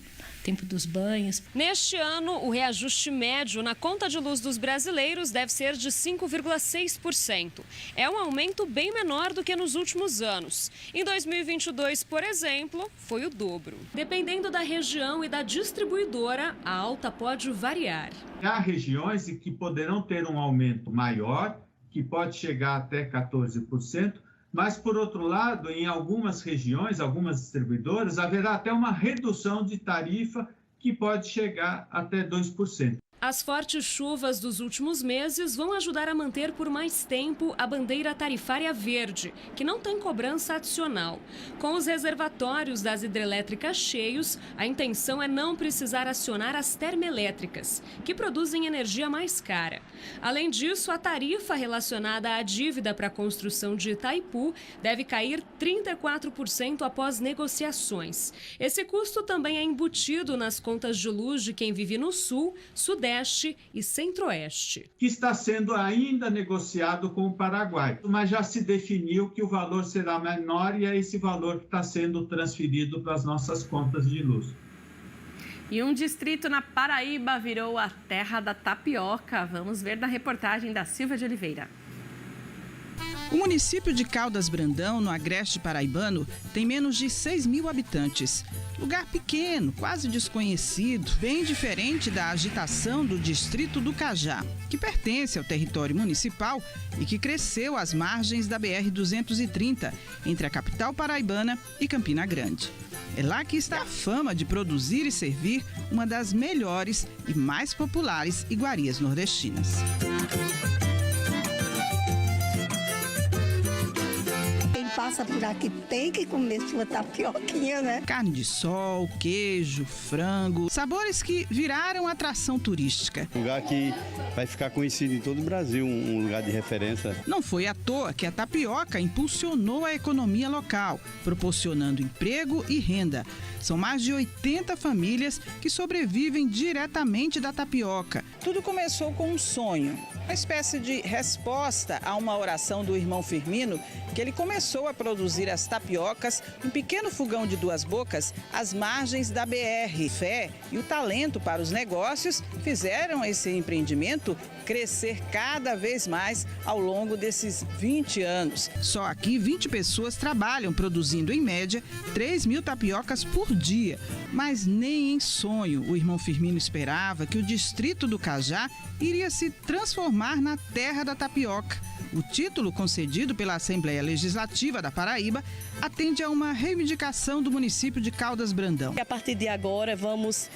dos banhos. Neste ano, o reajuste médio na conta de luz dos brasileiros deve ser de 5,6%. É um aumento bem menor do que nos últimos anos. Em 2022, por exemplo, foi o dobro. Dependendo da região e da distribuidora, a alta pode variar. Há regiões que poderão ter um aumento maior, que pode chegar até 14%, mas, por outro lado, em algumas regiões, algumas distribuidoras, haverá até uma redução de tarifa que pode chegar até 2%. As fortes chuvas dos últimos meses vão ajudar a manter por mais tempo a bandeira tarifária verde, que não tem cobrança adicional. Com os reservatórios das hidrelétricas cheios, a intenção é não precisar acionar as termoelétricas, que produzem energia mais cara. Além disso, a tarifa relacionada à dívida para a construção de Itaipu deve cair 34% após negociações. Esse custo também é embutido nas contas de luz de quem vive no sul, sudeste e centro-oeste. Que está sendo ainda negociado com o Paraguai, mas já se definiu que o valor será menor e é esse valor que está sendo transferido para as nossas contas de luz. E um distrito na Paraíba virou a terra da tapioca. Vamos ver na reportagem da Silvia de Oliveira. O município de Caldas Brandão, no agreste paraibano, tem menos de 6 mil habitantes. Lugar pequeno, quase desconhecido, bem diferente da agitação do distrito do Cajá, que pertence ao território municipal e que cresceu às margens da BR-230, entre a capital paraibana e Campina Grande. É lá que está a fama de produzir e servir uma das melhores e mais populares iguarias nordestinas. Passa por aqui, tem que comer sua tapioquinha, né? Carne de sol, queijo, frango, sabores que viraram atração turística. Um lugar que vai ficar conhecido em todo o Brasil, um lugar de referência. Não foi à toa que a tapioca impulsionou a economia local, proporcionando emprego e renda. São mais de 80 famílias que sobrevivem diretamente da tapioca. Tudo começou com um sonho, uma espécie de resposta a uma oração do irmão Firmino, que ele começou a produzir as tapiocas num pequeno fogão de 2 bocas às margens da BR. Fé e o talento para os negócios fizeram esse empreendimento crescer cada vez mais ao longo desses 20 anos. Só aqui, 20 pessoas trabalham produzindo, em média, 3.000 tapiocas por dia. Mas nem em sonho o irmão Firmino esperava que o distrito do Cajá iria se transformar na terra da tapioca. O título concedido pela Assembleia Legislativa da Paraíba atende a uma reivindicação do município de Caldas Brandão. A partir de agora vamos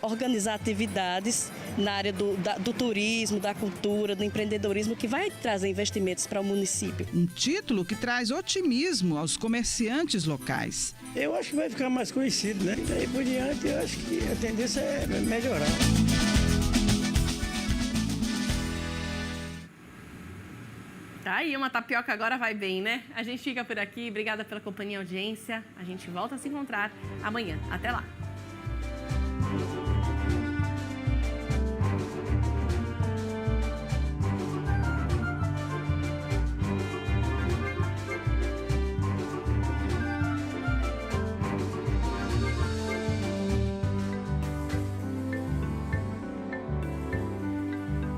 organizar atividades na área do turismo, da cultura, do empreendedorismo, que vai trazer investimentos para o município. Um título que traz otimismo aos comerciantes locais. Eu acho que vai ficar mais conhecido, né? Daí por diante, eu acho que a tendência é melhorar. Tá aí, uma tapioca agora vai bem, né? A gente fica por aqui. Obrigada pela companhia e audiência. A gente volta a se encontrar amanhã. Até lá.